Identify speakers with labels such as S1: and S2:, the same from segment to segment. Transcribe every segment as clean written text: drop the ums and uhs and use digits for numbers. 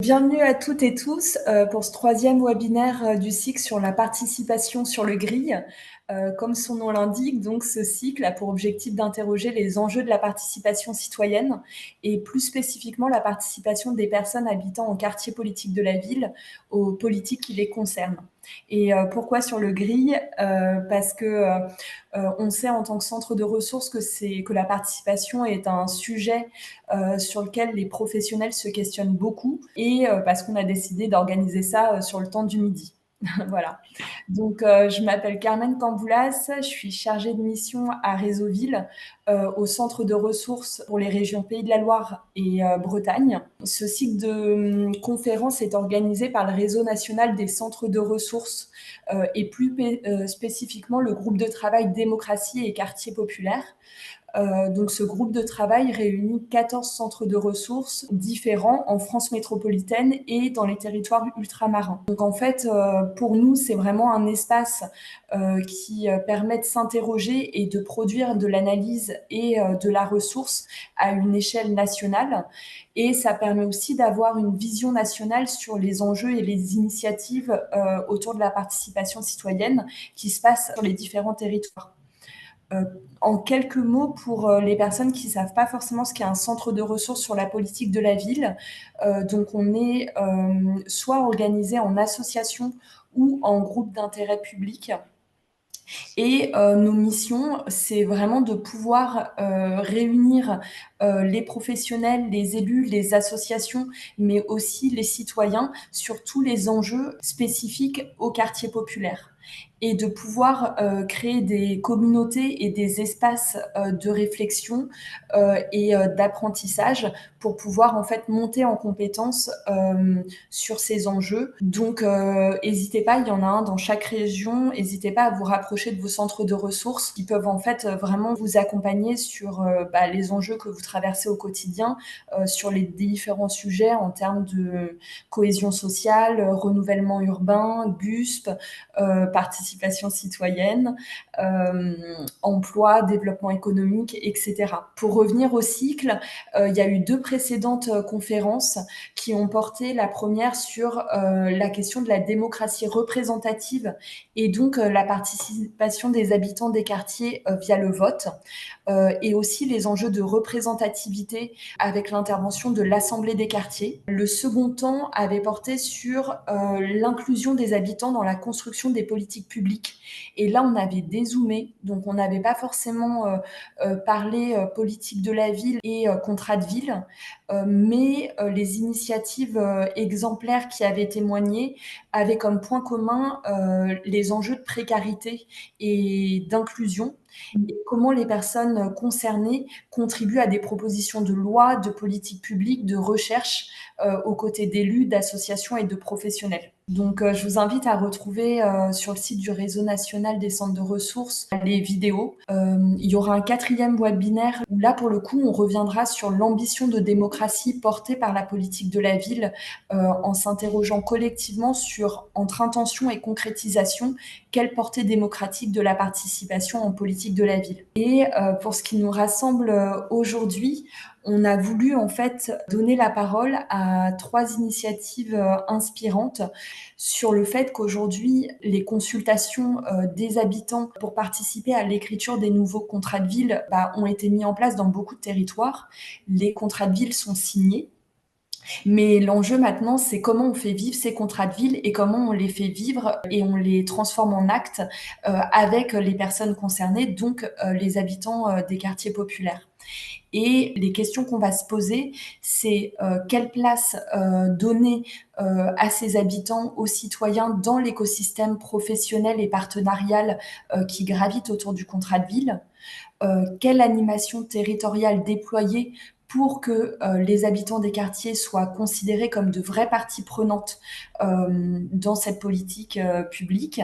S1: Bienvenue à toutes et tous pour ce troisième webinaire du cycle sur la participation sur le GRI. Comme son nom l'indique, donc ce cycle a pour objectif d'interroger les enjeux de la participation citoyenne et plus spécifiquement la participation des personnes habitant en quartier politique de la ville aux politiques qui les concernent. Et pourquoi sur le GRI Parce que on sait en tant que centre de ressources que la participation est un sujet sur lequel les professionnels se questionnent beaucoup et parce qu'on a décidé d'organiser ça sur le temps du midi. Voilà. Donc, je m'appelle Carmen Camboulas, je suis chargée de mission à Réseauville, au centre de ressources pour les régions Pays de la Loire et Bretagne. Ce cycle de conférence est organisé par le Réseau national des centres de ressources et plus spécifiquement le groupe de travail démocratie et quartier populaire. Donc ce groupe de travail réunit 14 centres de ressources différents en France métropolitaine et dans les territoires ultramarins. Donc en fait, pour nous, c'est vraiment un espace qui permet de s'interroger et de produire de l'analyse et de la ressource à une échelle nationale. Et ça permet aussi d'avoir une vision nationale sur les enjeux et les initiatives autour de la participation citoyenne qui se passent sur les différents territoires. En quelques mots, pour les personnes qui ne savent pas forcément ce qu'est un centre de ressources sur la politique de la ville, donc on est soit organisé en association ou en groupe d'intérêt public. Et nos missions, c'est vraiment de pouvoir réunir les professionnels, les élus, les associations, mais aussi les citoyens sur tous les enjeux spécifiques au quartier populaire et de pouvoir créer des communautés et des espaces de réflexion et d'apprentissage pour pouvoir en fait monter en compétences sur ces enjeux. Donc n'hésitez pas, il y en a un dans chaque région, n'hésitez pas à vous rapprocher de vos centres de ressources qui peuvent en fait vraiment vous accompagner sur les enjeux que vous traversez au quotidien, sur les différents sujets en termes de cohésion sociale, renouvellement urbain, GUSP, participation citoyenne, emploi, développement économique, etc. Pour revenir au cycle, il y a eu 2 précédentes conférences qui ont porté la première sur la question de la démocratie représentative et donc la participation des habitants des quartiers via le vote et aussi les enjeux de représentativité avec l'intervention de l'Assemblée des quartiers. Le second temps avait porté sur l'inclusion des habitants dans la construction des politiques publiques. Et là, on avait dézoomé, donc on n'avait pas forcément parlé politique de la ville et contrat de ville, mais les initiatives exemplaires qui avaient témoigné avaient comme point commun les enjeux de précarité et d'inclusion et comment les personnes concernées contribuent à des propositions de loi, de politique publique, de recherche aux côtés d'élus, d'associations et de professionnels. Donc, je vous invite à retrouver sur le site du Réseau national des centres de ressources les vidéos. Il y aura un 4e webinaire où là, pour le coup, on reviendra sur l'ambition de démocratie portée par la politique de la ville en s'interrogeant collectivement sur, entre intention et concrétisation, quelle portée démocratique de la participation en politique de la ville. Et pour ce qui nous rassemble aujourd'hui, on a voulu en fait donner la parole à 3 initiatives inspirantes sur le fait qu'aujourd'hui, les consultations des habitants pour participer à l'écriture des nouveaux contrats de ville ont été mis en place dans beaucoup de territoires. Les contrats de ville sont signés. Mais l'enjeu maintenant, c'est comment on fait vivre ces contrats de ville et comment on les fait vivre et on les transforme en actes avec les personnes concernées, donc les habitants des quartiers populaires. Et les questions qu'on va se poser, c'est quelle place donner à ces habitants, aux citoyens dans l'écosystème professionnel et partenarial qui gravite autour du contrat de ville, quelle animation territoriale déployer pour que les habitants des quartiers soient considérés comme de vraies parties prenantes dans cette politique publique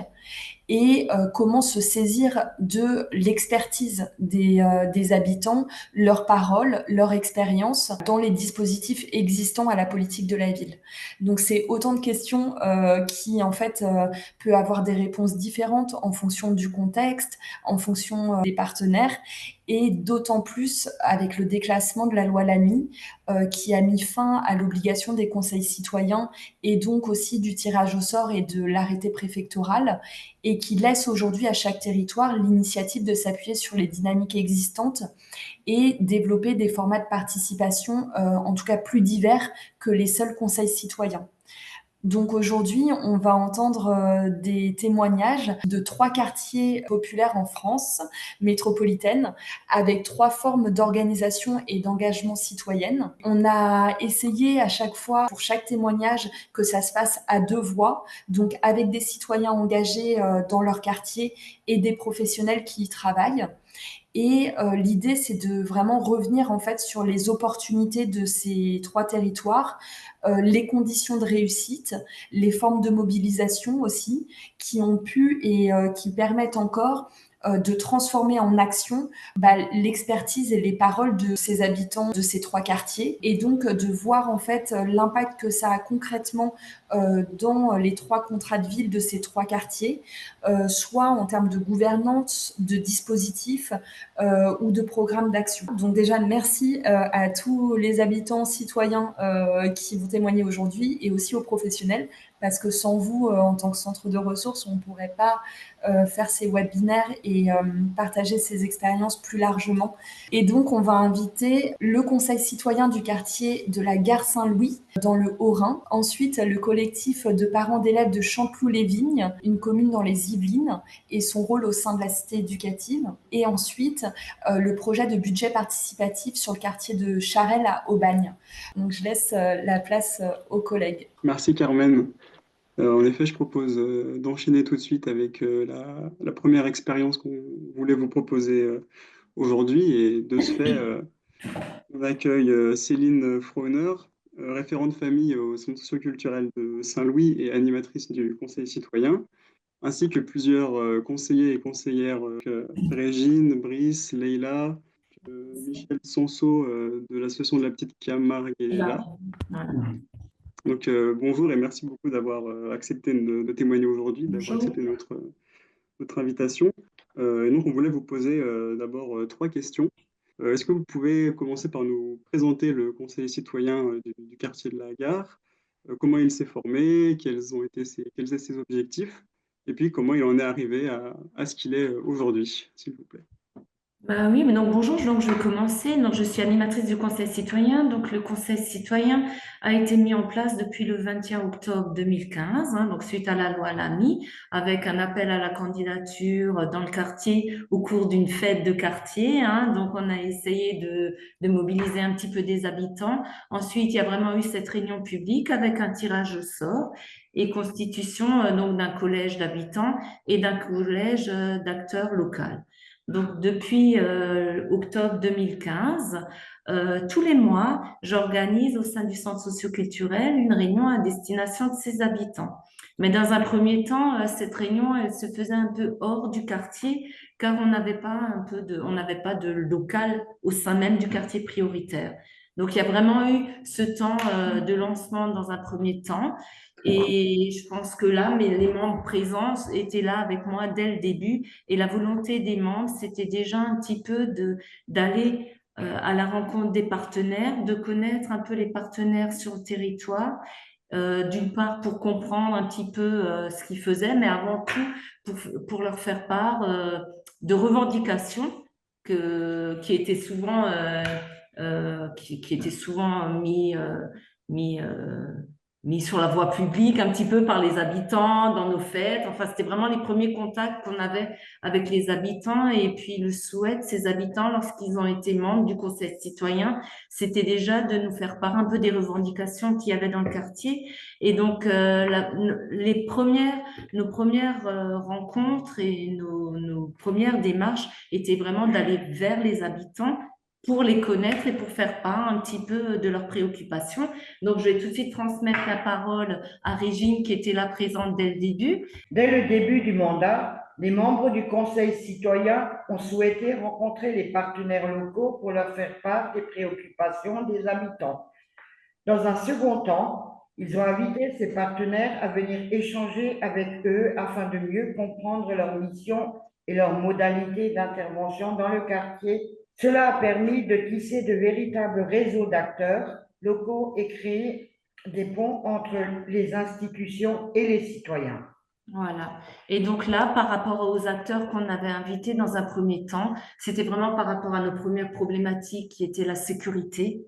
S1: et comment se saisir de l'expertise des habitants, leurs paroles, leur expérience dans les dispositifs existants à la politique de la ville. Donc c'est autant de questions qui en fait peut avoir des réponses différentes en fonction du contexte, en fonction des partenaires, et d'autant plus avec le déclassement de la loi Lamy qui a mis fin à l'obligation des conseils citoyens et donc aussi du tirage au sort et de l'arrêté préfectoral, et qui laisse aujourd'hui à chaque territoire l'initiative de s'appuyer sur les dynamiques existantes et développer des formats de participation, en tout cas plus divers que les seuls conseils citoyens. Donc aujourd'hui, on va entendre des témoignages de 3 quartiers populaires en France métropolitaine, avec 3 formes d'organisation et d'engagement citoyenne. On a essayé à chaque fois, pour chaque témoignage, que ça se passe à 2 voix, donc avec des citoyens engagés dans leur quartier et des professionnels qui y travaillent. Et l'idée, c'est de vraiment revenir en fait sur les opportunités de ces 3 territoires, les conditions de réussite, les formes de mobilisation aussi, qui ont pu et qui permettent encore de transformer en action l'expertise et les paroles de ces habitants de ces 3 quartiers, et donc de voir en fait l'impact que ça a concrètement dans les 3 contrats de ville de ces 3 quartiers, soit en termes de gouvernance, de dispositifs, ou de programmes d'action. Donc déjà, merci à tous les habitants, citoyens qui vont témoigner aujourd'hui, et aussi aux professionnels, parce que sans vous, en tant que centre de ressources, on ne pourrait pas faire ces webinaires et partager ces expériences plus largement. Et donc, on va inviter le conseil citoyen du quartier de la Gare Saint-Louis, dans le Haut-Rhin. Ensuite, le collectif de parents d'élèves de Chanteloup-les-Vignes, une commune dans les Yvelines, et son rôle au sein de la cité éducative. Et ensuite, le projet de budget participatif sur le quartier de Charelles à Aubagne. Donc, je laisse la place aux collègues.
S2: Merci Carmen. En effet, je propose d'enchaîner tout de suite avec la première expérience qu'on voulait vous proposer aujourd'hui. Et de ce fait, on accueille Céline Frauner, référente famille au Centre socioculturel de Saint-Louis et animatrice du Conseil citoyen, ainsi que plusieurs conseillers et conseillères, Régine, Brice, Leïla, Michel Sanso de l'association de la Petite Camargue est là. Donc bonjour et merci beaucoup d'avoir accepté de témoigner aujourd'hui, d'avoir
S1: Bonjour.
S2: accepté notre invitation. Et donc on voulait vous poser d'abord 3 questions. Est-ce que vous pouvez commencer par nous présenter le conseil citoyen du quartier de la Gare, comment il s'est formé, quels étaient ses objectifs, et puis comment il en est arrivé à ce qu'il est aujourd'hui, s'il vous plaît.
S3: Bah oui, mais donc bonjour, donc je vais commencer. Donc je suis animatrice du Conseil citoyen. Donc le Conseil citoyen a été mis en place depuis le 21 octobre 2015, donc suite à la loi Lamy, avec un appel à la candidature dans le quartier au cours d'une fête de quartier. Donc on a essayé de mobiliser un petit peu des habitants. Ensuite, il y a vraiment eu cette réunion publique avec un tirage au sort et constitution donc d'un collège d'habitants et d'un collège d'acteurs locaux. Donc, depuis octobre 2015, tous les mois, j'organise au sein du centre socioculturel une réunion à destination de ses habitants. Mais dans un premier temps, cette réunion, elle se faisait un peu hors du quartier, car on n'avait pas de local au sein même du quartier prioritaire. Donc, il y a vraiment eu ce temps de lancement dans un premier temps. Et je pense que là, les membres présents étaient là avec moi dès le début. Et la volonté des membres, c'était déjà un petit peu d'aller à la rencontre des partenaires, de connaître un peu les partenaires sur le territoire, d'une part pour comprendre un petit peu ce qu'ils faisaient, mais avant tout pour leur faire part de revendications qui étaient souvent qui étaient souvent mis mis sur la voie publique un petit peu par les habitants dans nos fêtes. Enfin, c'était vraiment les premiers contacts qu'on avait avec les habitants. Et puis, le souhait de ces habitants, lorsqu'ils ont été membres du Conseil citoyen, c'était déjà de nous faire part un peu des revendications qu'il y avait dans le quartier. Et donc, nos premières rencontres et nos premières démarches étaient vraiment d'aller vers les habitants pour les connaître et pour faire part un petit peu de leurs préoccupations. Donc, je vais tout de suite transmettre la parole à Régine qui était là présente dès le début.
S4: Dès le début du mandat, les membres du Conseil citoyen ont souhaité rencontrer les partenaires locaux pour leur faire part des préoccupations des habitants. Dans un second temps, ils ont invité ces partenaires à venir échanger avec eux afin de mieux comprendre leur mission et leurs modalités d'intervention dans le quartier. Cela a permis de tisser de véritables réseaux d'acteurs locaux et créer des ponts entre les institutions et les citoyens.
S3: Voilà. Et donc là, par rapport aux acteurs qu'on avait invités dans un premier temps, c'était vraiment par rapport à nos premières problématiques qui étaient la sécurité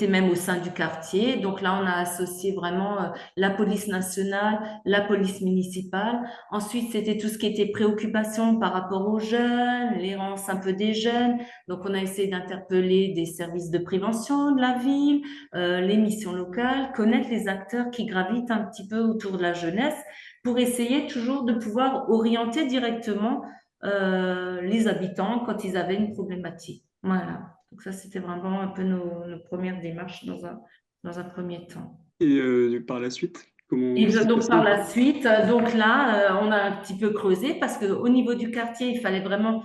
S3: même au sein du quartier. Donc là, on a associé vraiment la police nationale, la police municipale. Ensuite, c'était tout ce qui était préoccupation par rapport aux jeunes, l'errance un peu des jeunes. Donc, on a essayé d'interpeller des services de prévention de la ville, les missions locales, connaître les acteurs qui gravitent un petit peu autour de la jeunesse pour essayer toujours de pouvoir orienter directement les habitants quand ils avaient une problématique. Voilà. Donc ça, c'était vraiment un peu nos premières démarches dans un premier temps.
S2: Et par la suite, comment
S3: Et
S2: s'est
S3: donc
S2: passé?
S3: par la suite, donc là, on a un petit peu creusé parce qu'au niveau du quartier, il fallait vraiment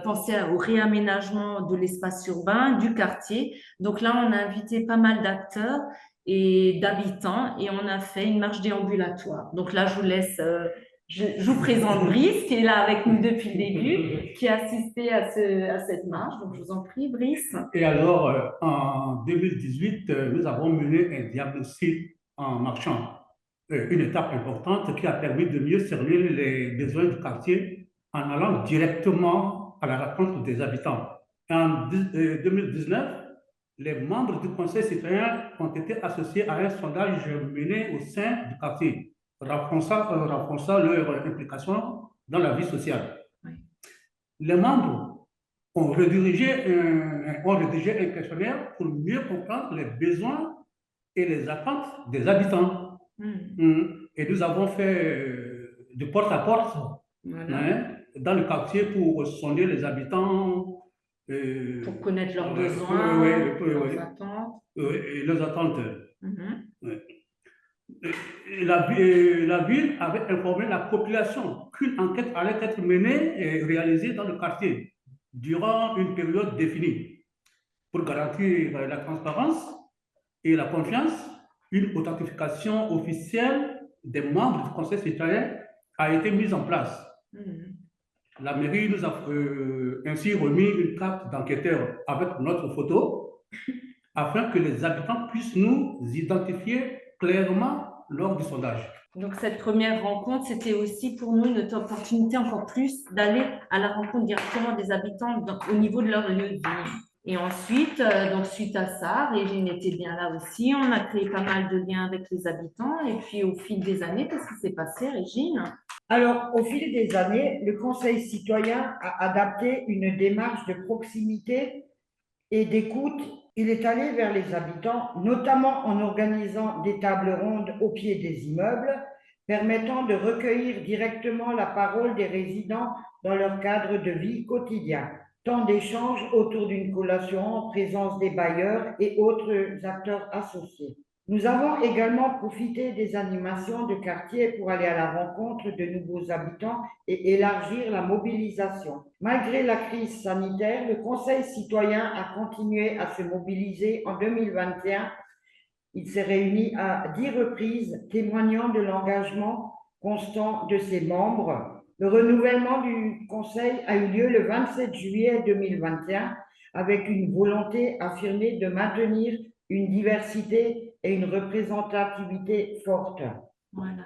S3: penser au réaménagement de l'espace urbain, du quartier. Donc là, on a invité pas mal d'acteurs et d'habitants et on a fait une marche déambulatoire. Donc là, je vous laisse, je vous présente Brice qui est là avec nous depuis le début, qui a assisté à cette marche. Donc je vous en prie, Brice.
S5: Et alors, en 2018, nous avons mené un diagnostic en marchant, une étape importante qui a permis de mieux cerner les besoins du quartier en allant directement à la rencontre des habitants. En 2019, les membres du Conseil citoyen ont été associés à un sondage mené au sein du quartier, renforçant leur implication dans la vie sociale.
S3: Oui.
S5: Les membres ont rédigé un questionnaire pour mieux comprendre les besoins et les attentes des habitants. Et nous avons fait de porte à porte,
S3: Voilà.
S5: dans le quartier pour sonder les habitants.
S3: Pour connaître leurs besoins, leurs attentes.
S5: Et leurs attentes.
S3: Mhm.
S5: Et la ville avait informé la population qu'une enquête allait être menée et réalisée dans le quartier durant une période définie. Pour garantir la transparence et la confiance, une authentification officielle des membres du Conseil citoyen a été mise en place. La mairie nous a ainsi remis une carte d'enquêteur avec notre photo afin que les habitants puissent nous identifier clairement lors du sondage.
S3: Donc, cette première rencontre, c'était aussi pour nous une opportunité encore plus d'aller à la rencontre directement des habitants au niveau de leur lieu de vie. Et ensuite, donc suite à ça, Régine était bien là aussi. On a créé pas mal de liens avec les habitants. Et puis, au fil des années, qu'est-ce qui s'est passé, Régine?
S4: Alors, au fil des années, le Conseil citoyen a adapté une démarche de proximité et d'écoute. Il est allé vers les habitants, notamment en organisant des tables rondes au pied des immeubles, permettant de recueillir directement la parole des résidents dans leur cadre de vie quotidien. Tant d'échanges autour d'une collation en présence des bailleurs et autres acteurs associés. Nous avons également profité des animations de quartier pour aller à la rencontre de nouveaux habitants et élargir la mobilisation. Malgré la crise sanitaire, le Conseil citoyen a continué à se mobiliser en 2021. Il s'est réuni à 10 reprises, témoignant de l'engagement constant de ses membres. Le renouvellement du Conseil a eu lieu le 27 juillet 2021 avec une volonté affirmée de maintenir une diversité et une représentativité forte.
S3: Voilà.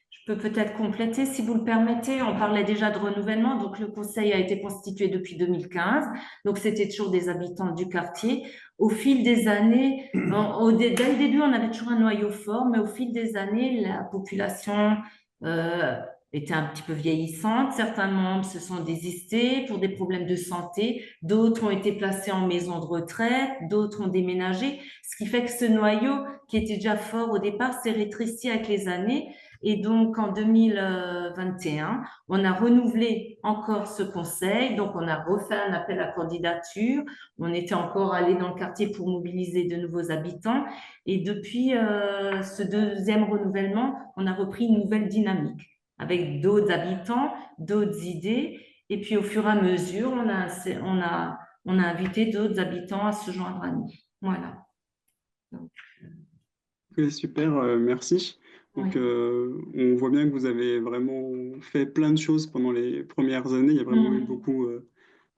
S3: Je peux peut-être compléter, si vous le permettez. On parlait déjà de renouvellement. Donc, le conseil a été constitué depuis 2015. Donc, c'était toujours des habitants du quartier. Au fil des années, dès le début, on avait toujours un noyau fort, mais au fil des années, la population était un petit peu vieillissante. Certains membres se sont désistés pour des problèmes de santé. D'autres ont été placés en maison de retraite. D'autres ont déménagé. Ce qui fait que ce noyau, qui était déjà fort au départ, s'est rétréci avec les années. Et donc, en 2021, on a renouvelé encore ce conseil. Donc, on a refait un appel à candidature. On était encore allé dans le quartier pour mobiliser de nouveaux habitants. Et depuis ce deuxième renouvellement, on a repris une nouvelle dynamique avec d'autres habitants, d'autres idées. Et puis, au fur et à mesure, on a invité d'autres habitants à se joindre à nous. Voilà. Donc,
S2: Ok, super, merci. Donc,
S3: oui.
S2: on voit bien que vous avez vraiment fait plein de choses pendant les premières années. Il y a vraiment eu
S3: Mm.
S2: beaucoup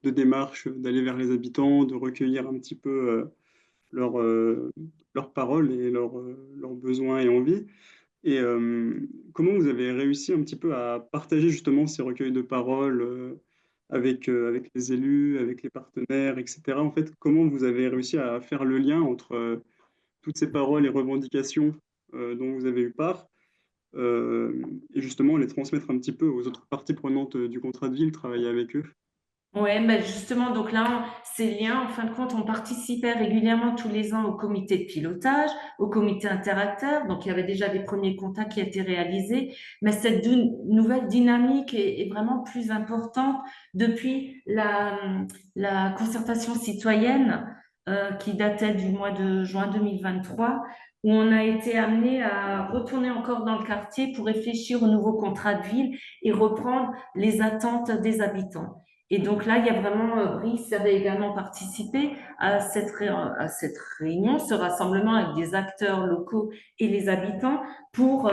S2: de démarches d'aller vers les habitants, de recueillir un petit peu leurs leurs paroles et leurs besoins et envies. Et comment vous avez réussi un petit peu à partager justement ces recueils de paroles avec les élus, avec les partenaires, etc. En fait, comment vous avez réussi à faire le lien entre toutes ces paroles et revendications dont vous avez eu part et justement les transmettre un petit peu aux autres parties prenantes du contrat de ville, travailler avec eux?
S3: Ouais, ben justement, donc là, ces liens, en fin de compte, on participait régulièrement tous les ans au comité de pilotage, au comité interacteur. Donc, il y avait déjà des premiers contacts qui étaient réalisés. Mais cette nouvelle dynamique est vraiment plus importante depuis la concertation citoyenne qui datait du mois de juin 2023, où on a été amené à retourner encore dans le quartier pour réfléchir au nouveau contrat de ville et reprendre les attentes des habitants. Et donc là, il y a vraiment, Brice avait également participé à cette réunion, ce rassemblement avec des acteurs locaux et les habitants pour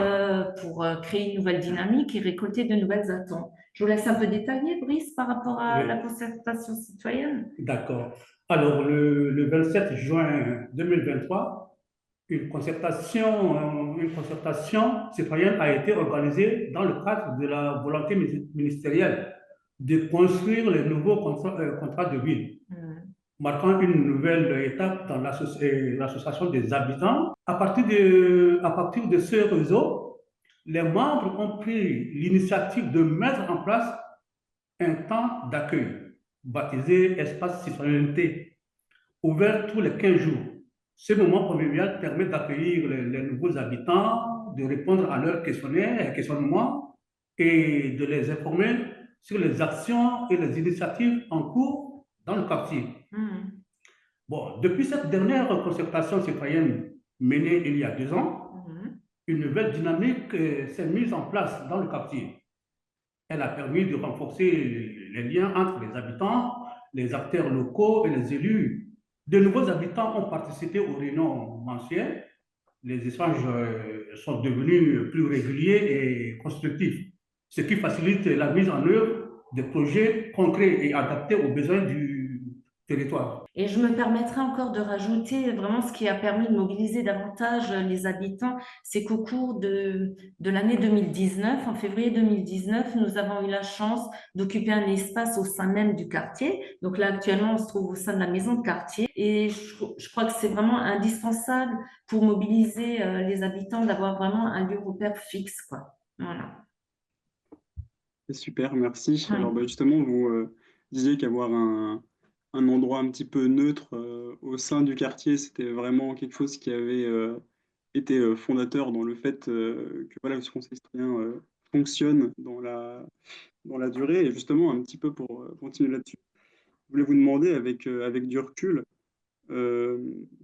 S3: créer une nouvelle dynamique et récolter de nouvelles attentes. Je vous laisse un peu détailler, Brice, par rapport à la
S5: Oui,
S3: concertation citoyenne.
S5: d'accord. Alors, le 27 juin 2023, une concertation citoyenne a été organisée dans le cadre de la volonté ministérielle de construire les nouveaux contrats de ville,
S3: Mm.
S5: marquant une nouvelle étape dans l'association des habitants. À partir de ce réseau, les membres ont pris l'initiative de mettre en place un temps d'accueil, baptisé Espace Citoyenneté, ouvert tous les 15 jours. Ce moment convivial permet d'accueillir les nouveaux habitants, de répondre à leurs questionnaires et questionnements et de les informer sur les actions et les initiatives en cours dans le quartier.
S3: Mm.
S5: Bon, depuis cette dernière concertation citoyenne menée il y a 2 ans,
S3: Mm.
S5: une nouvelle dynamique s'est mise en place dans le quartier. Elle a permis de renforcer les liens entre les habitants, les acteurs locaux et les élus. De nouveaux habitants ont participé aux réunions mensuelles. Les échanges sont devenus plus réguliers et constructifs, ce qui facilite la mise en œuvre des projets concrets et adaptés aux besoins du territoire.
S3: Et je me permettrai encore de rajouter vraiment ce qui a permis de mobiliser davantage les habitants, c'est qu'au cours de l'année 2019, en février 2019, nous avons eu la chance d'occuper un espace au sein même du quartier. Donc là, actuellement, on se trouve au sein de la maison de quartier et je crois que c'est vraiment indispensable pour mobiliser les habitants d'avoir vraiment un lieu repère fixe, quoi. Voilà.
S2: C'est super, merci. Alors bah,
S3: Oui.
S2: justement, vous disiez qu'avoir un endroit un petit peu neutre au sein du quartier, c'était vraiment quelque chose qui avait été fondateur dans le fait que voilà, ce conseil citoyen fonctionne dans la durée. Et justement, un petit peu pour continuer là-dessus, je voulais vous demander avec du recul, euh,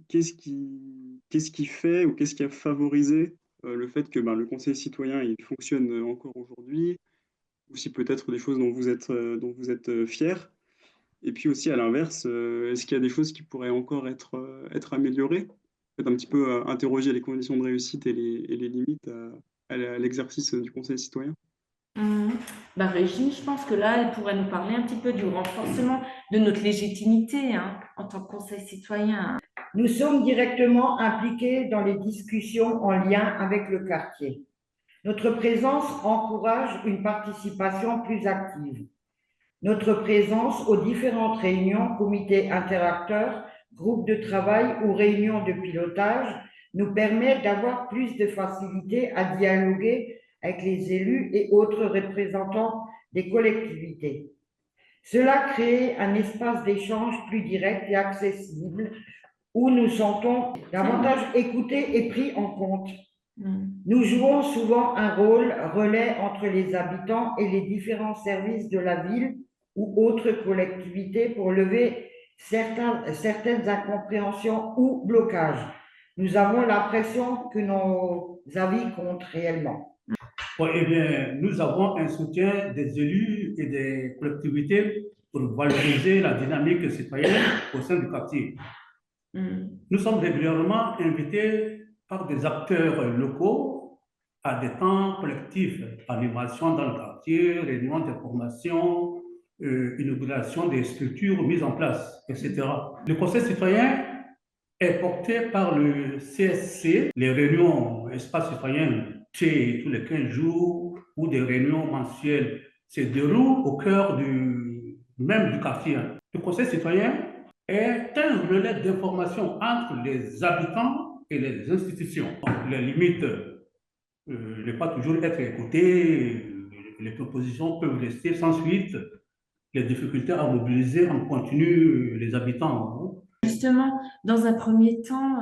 S2: qu'est-ce qui fait ou qu'est-ce qui a favorisé le fait que ben, le conseil citoyen il fonctionne encore aujourd'hui, ou si peut-être des choses dont vous êtes fier. Et puis aussi, à l'inverse, est-ce qu'il y a des choses qui pourraient encore être améliorées? Peut-être un petit peu interroger les conditions de réussite et les limites à l'exercice du conseil citoyen.
S3: Mhm. Bah, Régine, je pense que là, elle pourrait nous parler un petit peu du renforcement de notre légitimité hein, en tant que conseil citoyen.
S4: Nous sommes directement impliqués dans les discussions en lien avec le quartier. Notre présence encourage une participation plus active. Notre présence aux différentes réunions, comités interacteurs, groupes de travail ou réunions de pilotage nous permet d'avoir plus de facilité à dialoguer avec les élus et autres représentants des collectivités. Cela crée un espace d'échange plus direct et accessible où nous sentons davantage écoutés et pris en compte. Nous jouons souvent un rôle relais entre les habitants et les différents services de la ville ou autres collectivités pour lever certaines incompréhensions ou blocages. Nous avons l'impression que nos avis comptent réellement.
S5: Bon, eh bien, nous avons un soutien des élus et des collectivités pour valoriser la dynamique citoyenne au sein du quartier. Nous sommes régulièrement invités par des acteurs locaux à des temps collectifs, animation dans le quartier, réunion d'information, inauguration des structures mises en place, etc. Le Conseil citoyen est porté par le CSC, les réunions espace citoyen tous les 15 jours ou des réunions mensuelles se déroulent au cœur même du quartier. Le Conseil citoyen est un relais d'information entre les habitants et les institutions. Les limites ne pas toujours être écoutées, les propositions peuvent rester sans suite, les difficultés à mobiliser en continu les habitants.
S3: Justement, dans un premier temps,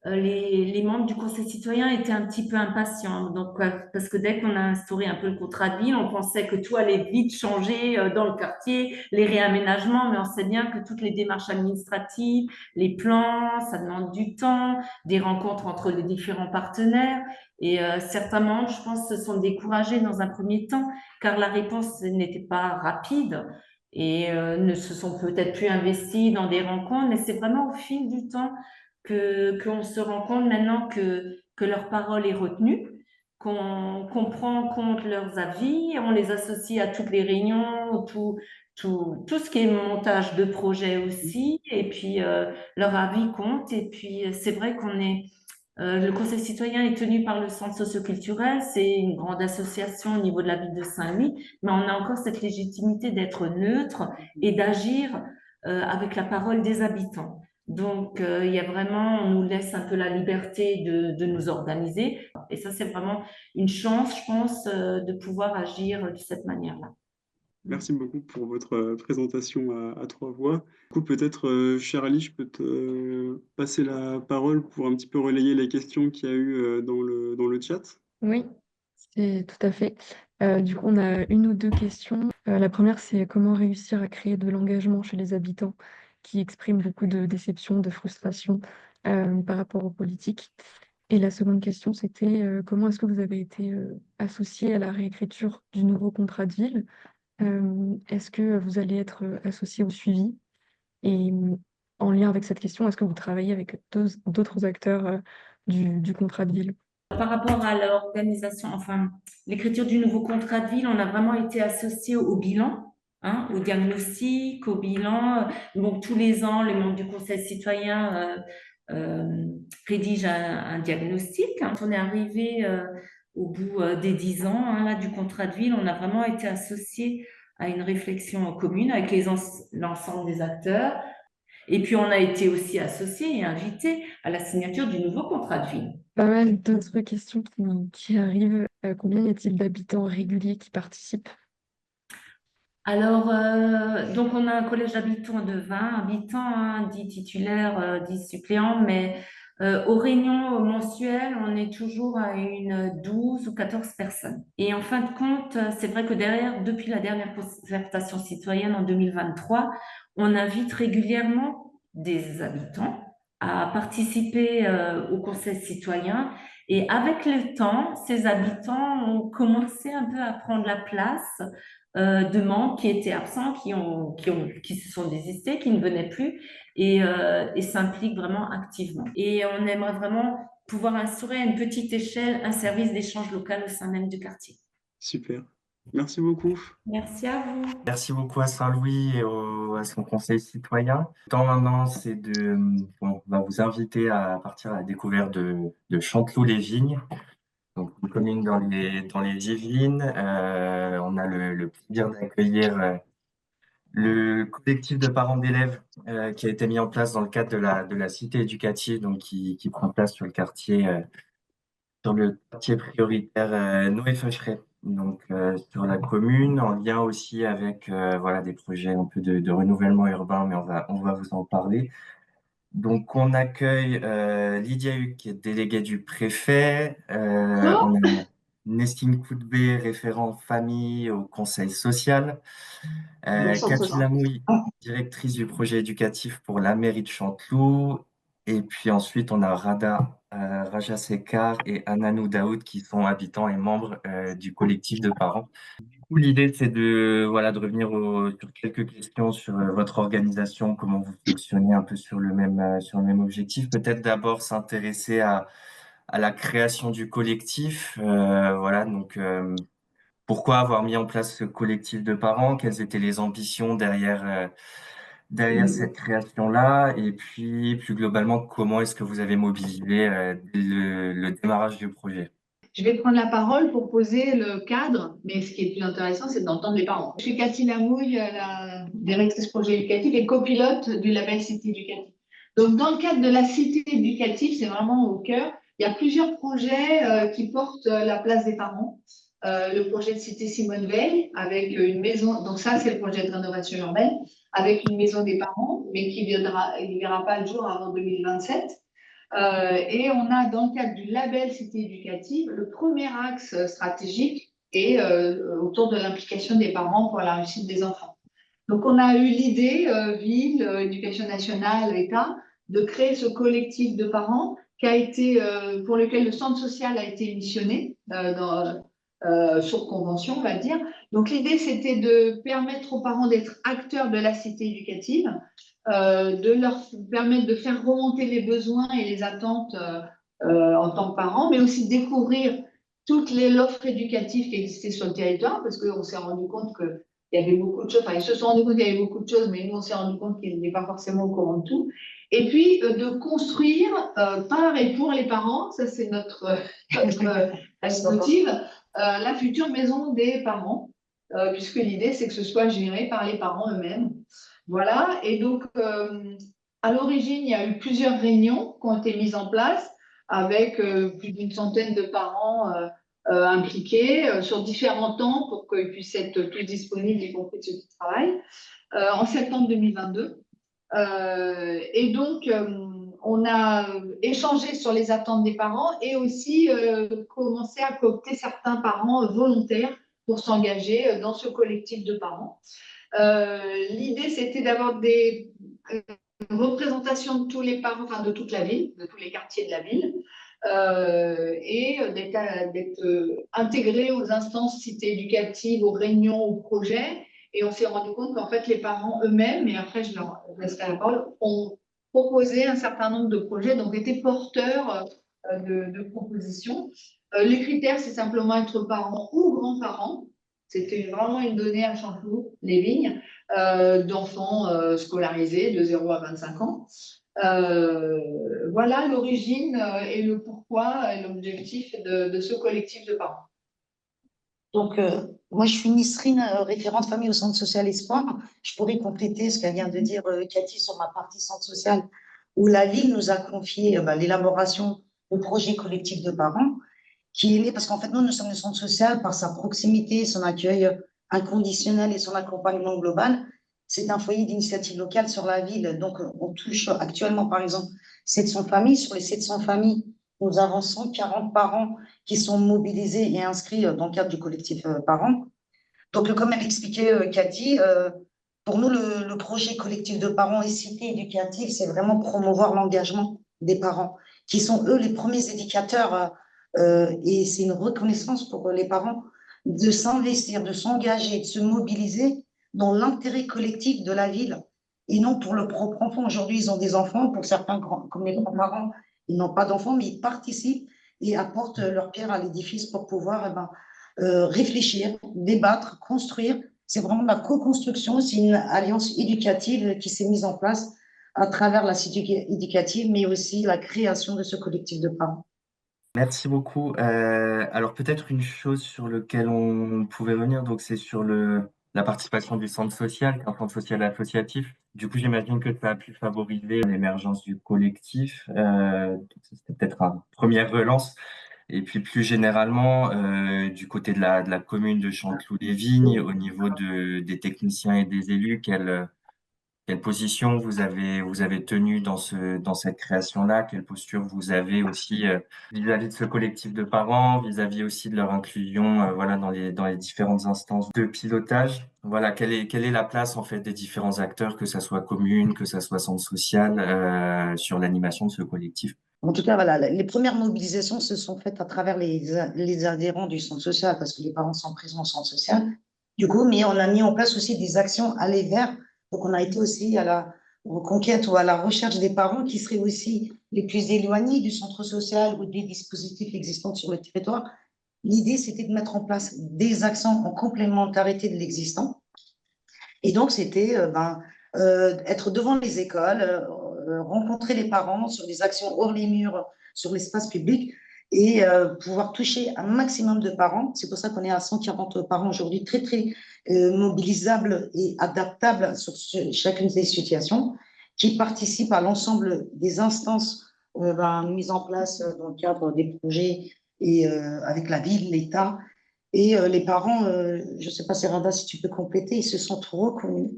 S3: les membres du Conseil citoyen étaient un petit peu impatients. Donc, parce que dès qu'on a instauré un peu le contrat de ville, on pensait que tout allait vite changer dans le quartier, les réaménagements, mais on sait bien que toutes les démarches administratives, les plans, ça demande du temps, des rencontres entre les différents partenaires. Et certains membres, je pense, se sont découragés dans un premier temps, car la réponse n'était pas rapide et ne se sont peut-être plus investis dans des rencontres, mais c'est vraiment au fil du temps qu'on se rend compte maintenant que leur parole est retenue, qu'on prend en compte leurs avis, on les associe à toutes les réunions, tout ce qui est montage de projet aussi, et puis leur avis compte, et puis c'est vrai le Conseil citoyen est tenu par le Centre socioculturel, c'est une grande association au niveau de la ville de Saint-Louis, mais on a encore cette légitimité d'être neutre et d'agir avec la parole des habitants. Donc, il y a vraiment, on nous laisse un peu la liberté de nous organiser. Et ça, c'est vraiment une chance, je pense, de pouvoir agir de cette manière-là.
S2: Merci beaucoup pour votre présentation à trois voix. Du coup, peut-être, cher Ali, je peux te passer la parole pour un petit peu relayer les questions qu'il y a eu dans le chat.
S6: Oui, c'est tout à fait. Du coup, on a une ou deux questions. La première, c'est comment réussir à créer de l'engagement chez les habitants qui expriment beaucoup de déception, de frustration par rapport aux politiques. Et la seconde question, c'était comment est-ce que vous avez été associé à la réécriture du nouveau contrat de ville? Est-ce que vous allez être associé au suivi? Et en lien avec cette question, est-ce que vous travaillez avec d'autres acteurs du contrat de ville?
S3: Par rapport à l'organisation, enfin, l'écriture du nouveau contrat de ville, on a vraiment été associé au bilan, hein, au diagnostic, au bilan. Donc, tous les ans, les membres du Conseil citoyen rédigent un diagnostic. Quand on est arrivé au bout des 10 ans hein, là, du contrat de ville, on a vraiment été associé à une réflexion commune avec l'ensemble des acteurs. Et puis, on a été aussi associé et invité à la signature du nouveau contrat de ville.
S6: Pas mal d'autres questions qui arrivent. Combien y a-t-il d'habitants réguliers qui participent?
S3: Alors, donc on a un collège d'habitants de 20 habitants, hein, 10 titulaires, 10 suppléants, mais aux réunions mensuelles, on est toujours à une 12 ou 14 personnes. Et en fin de compte, c'est vrai que depuis la dernière concertation citoyenne en 2023, on invite régulièrement des habitants à participer au conseil citoyen. Et avec le temps, ces habitants ont commencé un peu à prendre la place de membres qui étaient absents, qui se sont désistés, qui ne venaient plus et s'impliquent vraiment activement. Et on aimerait vraiment pouvoir instaurer à une petite échelle un service d'échange local au sein même du quartier.
S2: Super. Merci beaucoup.
S3: Merci à vous.
S7: Merci beaucoup à Saint-Louis et à son conseil citoyen. Le temps maintenant, c'est on va vous inviter à partir à la découverte de Chanteloup-les-Vignes. Donc, une commune dans les Yvelines. On a le plaisir d'accueillir le collectif de parents d'élèves qui a été mis en place dans le cadre de la cité éducative, donc qui prend place sur le quartier prioritaire Noé Feucheret, donc sur la commune, en lien aussi avec voilà des projets un peu de renouvellement urbain, mais on va vous en parler. Donc, on accueille Lydia Huc, qui est déléguée du préfet. On a Nestine Koudbé, référent famille au conseil social. Cathy Lamouille, directrice du projet éducatif pour la mairie de Chanteloup. Et puis ensuite, on a Raja Sekar et Ananou Daoud qui sont habitants et membres du collectif de parents. Du coup, l'idée, c'est de revenir sur quelques questions sur votre organisation, comment vous fonctionnez un peu sur le même objectif. Peut-être d'abord s'intéresser à la création du collectif. Pourquoi avoir mis en place ce collectif de parents? Quelles étaient les ambitions derrière cette création-là? Et puis, plus globalement, comment est-ce que vous avez mobilisé dès le démarrage du projet?
S8: Je vais prendre la parole pour poser le cadre, mais ce qui est plus intéressant, c'est d'entendre les parents. Je suis Cathy Lamouille, la directrice projet éducatif et copilote du label Cité éducative. Donc, dans le cadre de la cité éducative, c'est vraiment au cœur. Il y a plusieurs projets qui portent la place des parents. Le projet de cité Simone Veil, avec une maison, donc ça, c'est le projet de rénovation urbaine, avec une maison des parents, mais qui ne verra pas le jour avant 2027. Et on a, dans le cadre du label Cité éducative, le premier axe stratégique est autour de l'implication des parents pour la réussite des enfants. Donc, on a eu l'idée, ville, éducation nationale, État, de créer ce collectif de parents pour lequel le centre social a été missionné sur convention, on va dire. Donc, l'idée, c'était de permettre aux parents d'être acteurs de la cité éducative, de leur permettre de faire remonter les besoins et les attentes en tant que parents, mais aussi de découvrir toute l'offre éducative qui existait sur le territoire, parce qu'on s'est rendu compte qu'il y avait beaucoup de choses, enfin ils se sont rendus compte qu'il y avait beaucoup de choses, mais nous on s'est rendu compte qu'ils n'étaient pas forcément au courant de tout. Et puis de construire par et pour les parents, ça c'est notre motive, la future maison des parents, puisque l'idée c'est que ce soit géré par les parents eux-mêmes. Voilà, et donc à l'origine, il y a eu plusieurs réunions qui ont été mises en place avec plus d'une centaine de parents impliqués sur différents temps pour qu'ils puissent être tous disponibles, y compris ceux qui travaillent, en septembre 2022. Et donc, on a échangé sur les attentes des parents et aussi commencé à coopter certains parents volontaires pour s'engager dans ce collectif de parents. L'idée, c'était d'avoir des représentations de tous les parents, enfin de toute la ville, de tous les quartiers de la ville, et d'être intégrés aux instances cité éducatives, aux réunions, aux projets. Et on s'est rendu compte qu'en fait, les parents eux-mêmes, et après je leur laisserai la parole, ont proposé un certain nombre de projets, donc étaient porteurs de propositions. Les critères, c'est simplement être parent ou grand-parent. C'était vraiment une donnée à Chanteloup, les vignes, d'enfants scolarisés de 0 à 25 ans. Voilà l'origine et le pourquoi et l'objectif de ce collectif de parents.
S9: Donc, moi, je suis Nisrine, référente famille au centre social Espoir. Je pourrais compléter ce qu'elle vient de dire Cathy sur ma partie centre social, où la ville nous a confié l'élaboration du projet collectif de parents, qui est né parce qu'en fait, nous sommes le centre social par sa proximité, son accueil inconditionnel et son accompagnement global. C'est un foyer d'initiative locale sur la ville. Donc, on touche actuellement, par exemple, 700 familles. Sur les 700 familles, nous avons 140 parents qui sont mobilisés et inscrits dans le cadre du collectif parents. Donc, comme elle expliquait, Cathy, pour nous, le projet collectif de parents et cité éducative, c'est vraiment promouvoir l'engagement des parents, qui sont eux les premiers éducateurs. Et c'est une reconnaissance pour les parents de s'investir, de s'engager, de se mobiliser dans l'intérêt collectif de la ville et non pour le propre enfant. Aujourd'hui, ils ont des enfants, pour certains, comme les grands-parents, ils n'ont pas d'enfants, mais ils participent et apportent leur pierre à l'édifice pour pouvoir réfléchir, débattre, construire. C'est vraiment la co-construction, c'est une alliance éducative qui s'est mise en place à travers la cité éducative, mais aussi la création de ce collectif de parents.
S7: Merci beaucoup. Alors peut-être une chose sur laquelle on pouvait revenir, donc c'est sur la participation du centre social, un centre social associatif. Du coup, j'imagine que ça a pu favoriser l'émergence du collectif. C'était peut-être une première relance. Et puis plus généralement, du côté de la commune de Chanteloup-les-Vignes, au niveau des techniciens et des élus, quelle position vous avez tenue dans cette création-là? Quelle posture vous avez aussi vis-à-vis de ce collectif de parents, vis-à-vis aussi de leur inclusion, voilà, dans les différentes instances de pilotage? Voilà, quelle est la place en fait des différents acteurs, que ça soit commune, que ça soit centre social, sur l'animation de ce collectif?
S9: En tout cas, voilà, les premières mobilisations se sont faites à travers les adhérents du centre social, parce que les parents sont présents au centre social. Du coup, mais on a mis en place aussi des actions aller vers. Donc, on a été aussi à la reconquête ou à la recherche des parents qui seraient aussi les plus éloignés du centre social ou des dispositifs existants sur le territoire. L'idée, c'était de mettre en place des actions en complémentarité de l'existant. Et donc, c'était être devant les écoles, rencontrer les parents sur des actions hors les murs, sur l'espace public, et pouvoir toucher un maximum de parents. C'est pour ça qu'on est à 140 parents aujourd'hui, très, très mobilisables et adaptables sur chacune des situations, qui participent à l'ensemble des instances mises en place dans le cadre des projets et avec la ville, l'État. Et les parents, je ne sais pas, Serada, si tu peux compléter, ils se sentent reconnus,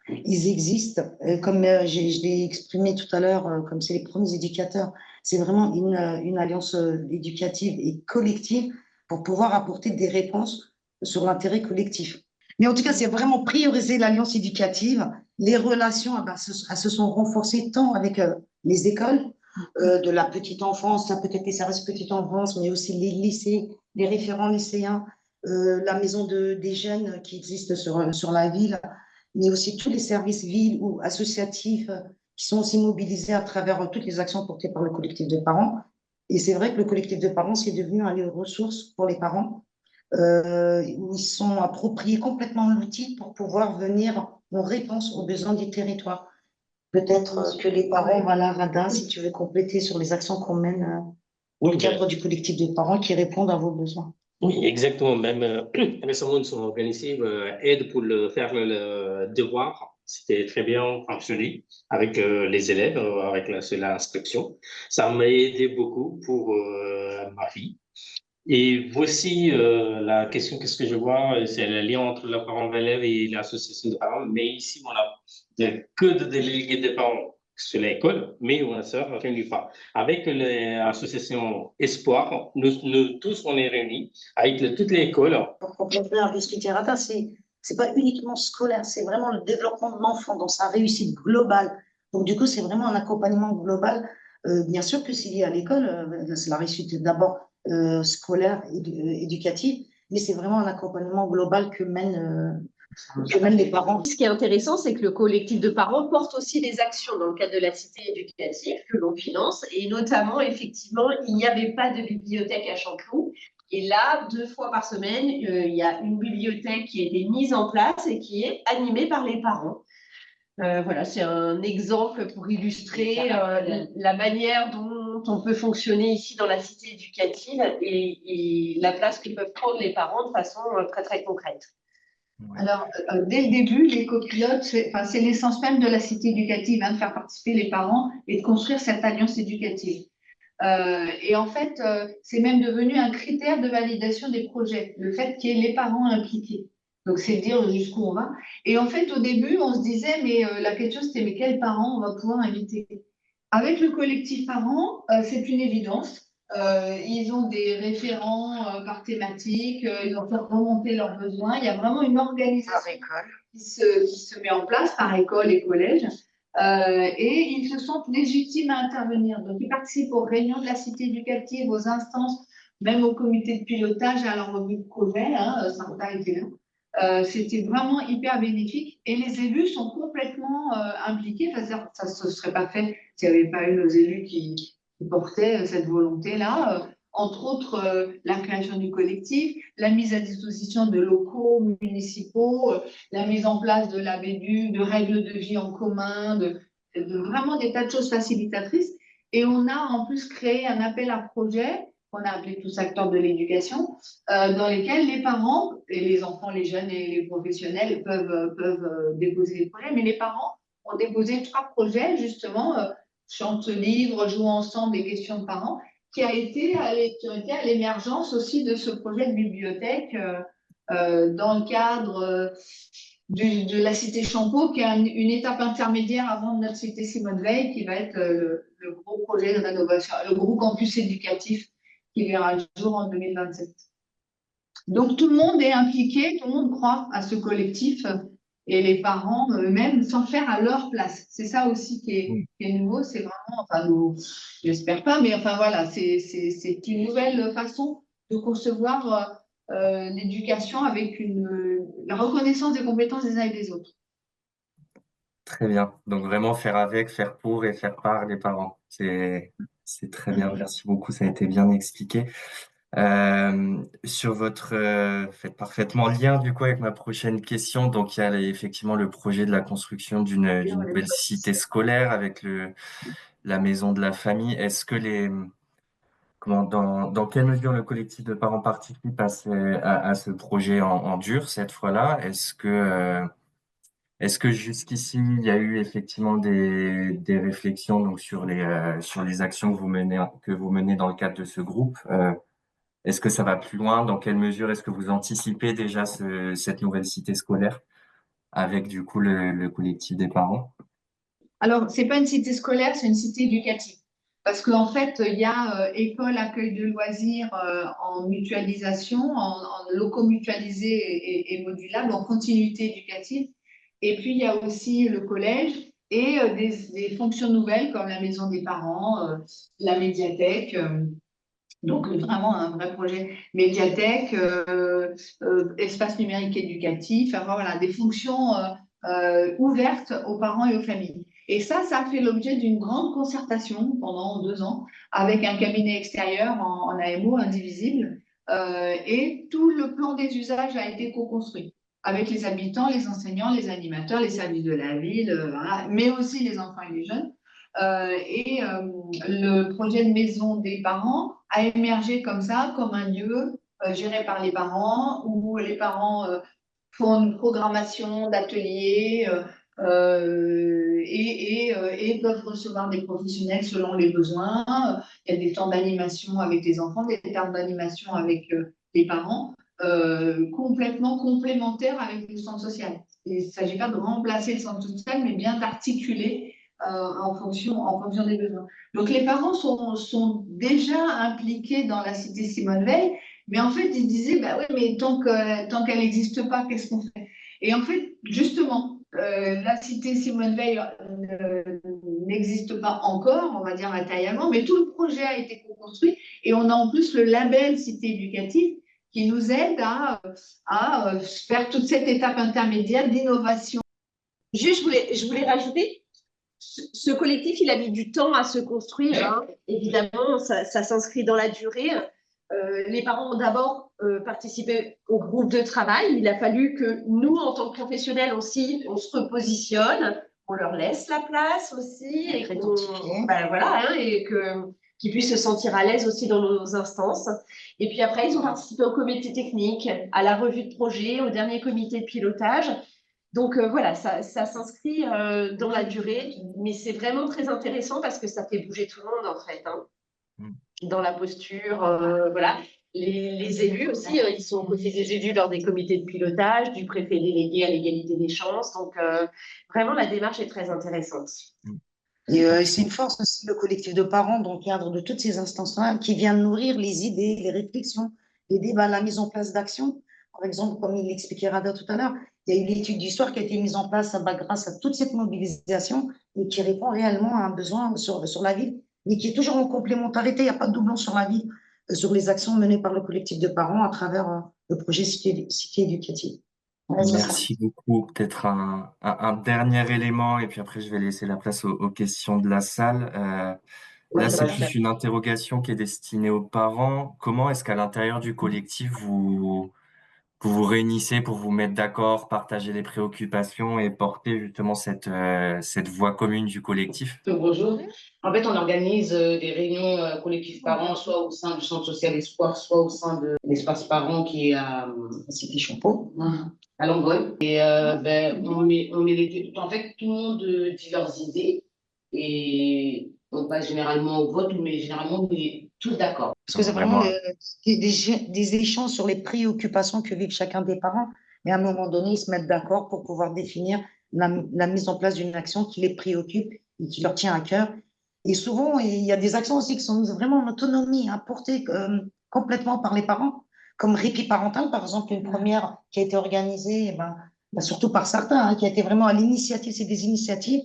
S9: ils existent. Comme je l'ai exprimé tout à l'heure, comme c'est les premiers éducateurs, c'est vraiment une alliance éducative et collective pour pouvoir apporter des réponses sur l'intérêt collectif. Mais en tout cas, c'est vraiment prioriser l'alliance éducative. Les relations, elles se sont renforcées tant avec les écoles, de la petite enfance, ça peut être les services petite enfance, mais aussi les lycées, les référents lycéens, la maison des jeunes qui existe sur la ville, mais aussi tous les services villes ou associatifs qui sont aussi mobilisés à travers toutes les actions portées par le collectif de parents. Et c'est vrai que le collectif de parents, c'est devenu un lieu de ressources pour les parents, où ils sont appropriés complètement l'outil pour pouvoir venir en réponse aux besoins du territoire. Peut-être que les parents, voilà, Rada, si tu veux compléter sur les actions qu'on mène dans le cadre du collectif de parents qui répondent à vos besoins.
S10: Oui, exactement. Même récemment, nous avons organisé aide pour faire le devoir. C'était très bien fonctionné avec les élèves, avec l'instruction. Ça m'a aidé beaucoup pour ma fille. Et voici la question, qu'est-ce que je vois, c'est le lien entre le parent d'élève et l'association de parents. Mais ici, on a que de délégués de parents sur l'école, mais on ne se réunit pas. Avec l'association Espoir, nous tous, on est réunis avec toutes les écoles.
S9: Pour compléter un peu ce que tu dis, c'est pas uniquement scolaire, c'est vraiment le développement de l'enfant dans sa réussite globale. Donc, du coup, c'est vraiment un accompagnement global. Bien sûr que c'est lié à l'école, c'est la réussite d'abord scolaire et éducative, mais c'est vraiment un accompagnement global que mènent les parents.
S11: Ce qui est intéressant, c'est que le collectif de parents porte aussi des actions dans le cadre de la cité éducative que l'on finance. Et notamment, effectivement, il n'y avait pas de bibliothèque à Chanteloup. Et là, 2 fois par semaine, il y a une bibliothèque qui a été mise en place et qui est animée par les parents. Voilà, c'est un exemple pour illustrer la manière dont on peut fonctionner ici dans la cité éducative et la place que peuvent prendre les parents de façon très, très concrète.
S8: Alors, dès le début, les copilotes, c'est l'essence même de la cité éducative, de faire participer les parents et de construire cette alliance éducative. Et en fait, c'est même devenu un critère de validation des projets, le fait qu'il y ait les parents impliqués. Donc, c'est dire jusqu'où on va. Et en fait, au début, on se disait, mais la question, c'était, mais quels parents on va pouvoir inviter? Avec le collectif parents, c'est une évidence. Ils ont des référents par thématique, ils ont fait remonter leurs besoins. Il y a vraiment une organisation qui se met en place par école et collège. Et ils se sentent légitimes à intervenir. Donc, ils participent aux réunions de la cité éducative, aux instances, même au comité de pilotage et à leur revue de projet. Sarah était là. C'était vraiment hyper bénéfique et les élus sont complètement impliqués. Enfin, ça ne se serait pas fait s'il n'y avait pas eu nos élus qui portaient cette volonté-là. Entre autres, la création du collectif, la mise à disposition de locaux municipaux, la mise en place de l'ABDU, de règles de vie en commun, de vraiment des tas de choses facilitatrices. Et on a en plus créé un appel à projet qu'on a appelé tous acteurs de l'éducation, dans lesquels les parents, et les enfants, les jeunes et les professionnels peuvent déposer des projets, mais les parents ont déposé 3 projets, justement, Chante livre, Jouons ensemble, des questions de parents, qui ont été à l'émergence aussi de ce projet de bibliothèque dans le cadre de la cité Champeau, qui est une étape intermédiaire avant notre cité Simone Veil, qui va être le gros projet de rénovation, le gros campus éducatif qui verra le jour en 2027. Donc tout le monde est impliqué, tout le monde croit à ce collectif et les parents eux-mêmes s'en faire à leur place. C'est ça aussi qui est nouveau, c'est vraiment, enfin nous, j'espère pas, mais enfin voilà, c'est une nouvelle façon de concevoir l'éducation avec la reconnaissance des compétences des uns et des autres.
S7: Très bien. Donc vraiment faire avec, faire pour et faire par les parents. C'est très bien. Merci beaucoup. Ça a été bien expliqué. Sur faites parfaitement lien du coup avec ma prochaine question. Donc il y a effectivement le projet de la construction d'une nouvelle cité scolaire avec la maison de la famille. Est-ce que dans quelle mesure le collectif de parents participe à ce projet en dur cette fois-là? Est-ce que jusqu'ici, il y a eu effectivement des réflexions donc sur les actions que vous menez dans le cadre de ce groupe? Est-ce que ça va plus loin? Dans quelle mesure est-ce que vous anticipez déjà cette nouvelle cité scolaire avec du coup le collectif des parents?
S8: Alors, c'est pas une cité scolaire, c'est une cité éducative. Parce qu'en fait, il y a école, accueil de loisirs en mutualisation, en locaux mutualisés et modulables, en continuité éducative. Et puis, il y a aussi le collège et des fonctions nouvelles comme la maison des parents, la médiathèque. Donc, vraiment un vrai projet médiathèque, espace numérique éducatif, enfin, voilà, des fonctions ouvertes aux parents et aux familles. Et ça a fait l'objet d'une grande concertation pendant 2 ans avec un cabinet extérieur en AMO indivisible. Et tout le plan des usages a été co-construit avec les habitants, les enseignants, les animateurs, les services de la ville, voilà, mais aussi les enfants et les jeunes. Le projet de maison des parents a émergé comme ça, comme un lieu géré par les parents, où les parents font une programmation d'ateliers et peuvent recevoir des professionnels selon les besoins. Il y a des temps d'animation avec les enfants, des temps d'animation avec les parents, complètement complémentaires avec le centre social. Il ne s'agit pas de remplacer le centre social, mais bien d'articuler en fonction des besoins. Donc les parents sont déjà impliqués dans la cité Simone Veil, mais en fait ils disaient bah oui, mais tant qu'elle n'existe pas, qu'est-ce qu'on fait? Et en fait, justement, la cité Simone Veil n'existe pas encore, on va dire matériellement, mais tout le projet a été construit et on a en plus le label cité éducative qui nous aide à faire toute cette étape intermédiaire d'innovation.
S11: Juste, je voulais rajouter, ce collectif, il a mis du temps à se construire. Hein. Évidemment, ça s'inscrit dans la durée. Les parents ont d'abord participé au groupe de travail. Il a fallu que nous, en tant que professionnels aussi, on se repositionne, on leur laisse la place aussi, et voilà, hein, et qu'ils puissent se sentir à l'aise aussi dans nos instances. Et puis après, ils ont participé au comité technique, à la revue de projet, au dernier comité de pilotage. Donc voilà, ça s'inscrit dans la durée, mais c'est vraiment très intéressant parce que ça fait bouger tout le monde en fait, hein, dans la posture, voilà. Les élus aussi, ils sont aux côtés des élus lors des comités de pilotage, du préfet délégué à l'égalité des chances. Donc vraiment, la démarche est très intéressante.
S9: Et c'est une force aussi, le collectif de parents, dans le cadre de toutes ces instances-là, qui vient nourrir les idées, les réflexions, les débats, la mise en place d'actions. Par exemple, comme il l'expliquait Rada tout à l'heure, il y a eu l'étude d'histoire qui a été mise en place grâce à toute cette mobilisation et qui répond réellement à un besoin sur la ville, mais qui est toujours en complémentarité. Il n'y a pas de doublon sur la ville, sur les actions menées par le collectif de parents à travers le projet Cité éducative.
S7: Merci beaucoup. Peut-être un dernier élément, et puis après, je vais laisser la place aux questions de la salle. Là, c'est plus une interrogation qui est destinée aux parents. Comment est-ce qu'à l'intérieur du collectif, vous réunissez pour vous mettre d'accord, partager les préoccupations et porter justement cette voix commune du collectif?
S12: Bonjour. En fait, on organise des réunions collectifs parents, soit au sein du Centre social Espoir, soit au sein de l'espace parents qui est à Cité Champeau, à Longueuil. Et on met en fait, tout le monde dit leurs idées et on passe généralement au vote, mais généralement, on est tous d'accord.
S9: Parce que c'est vraiment des échanges sur les préoccupations que vivent chacun des parents, mais à un moment donné, ils se mettent d'accord pour pouvoir définir la mise en place d'une action qui les préoccupe et qui leur tient à cœur. Et souvent, il y a des actions aussi qui sont vraiment en autonomie, portées complètement par les parents, comme répit parental, par exemple, une première qui a été organisée, surtout par certains, qui a été vraiment à l'initiative, c'est des initiatives.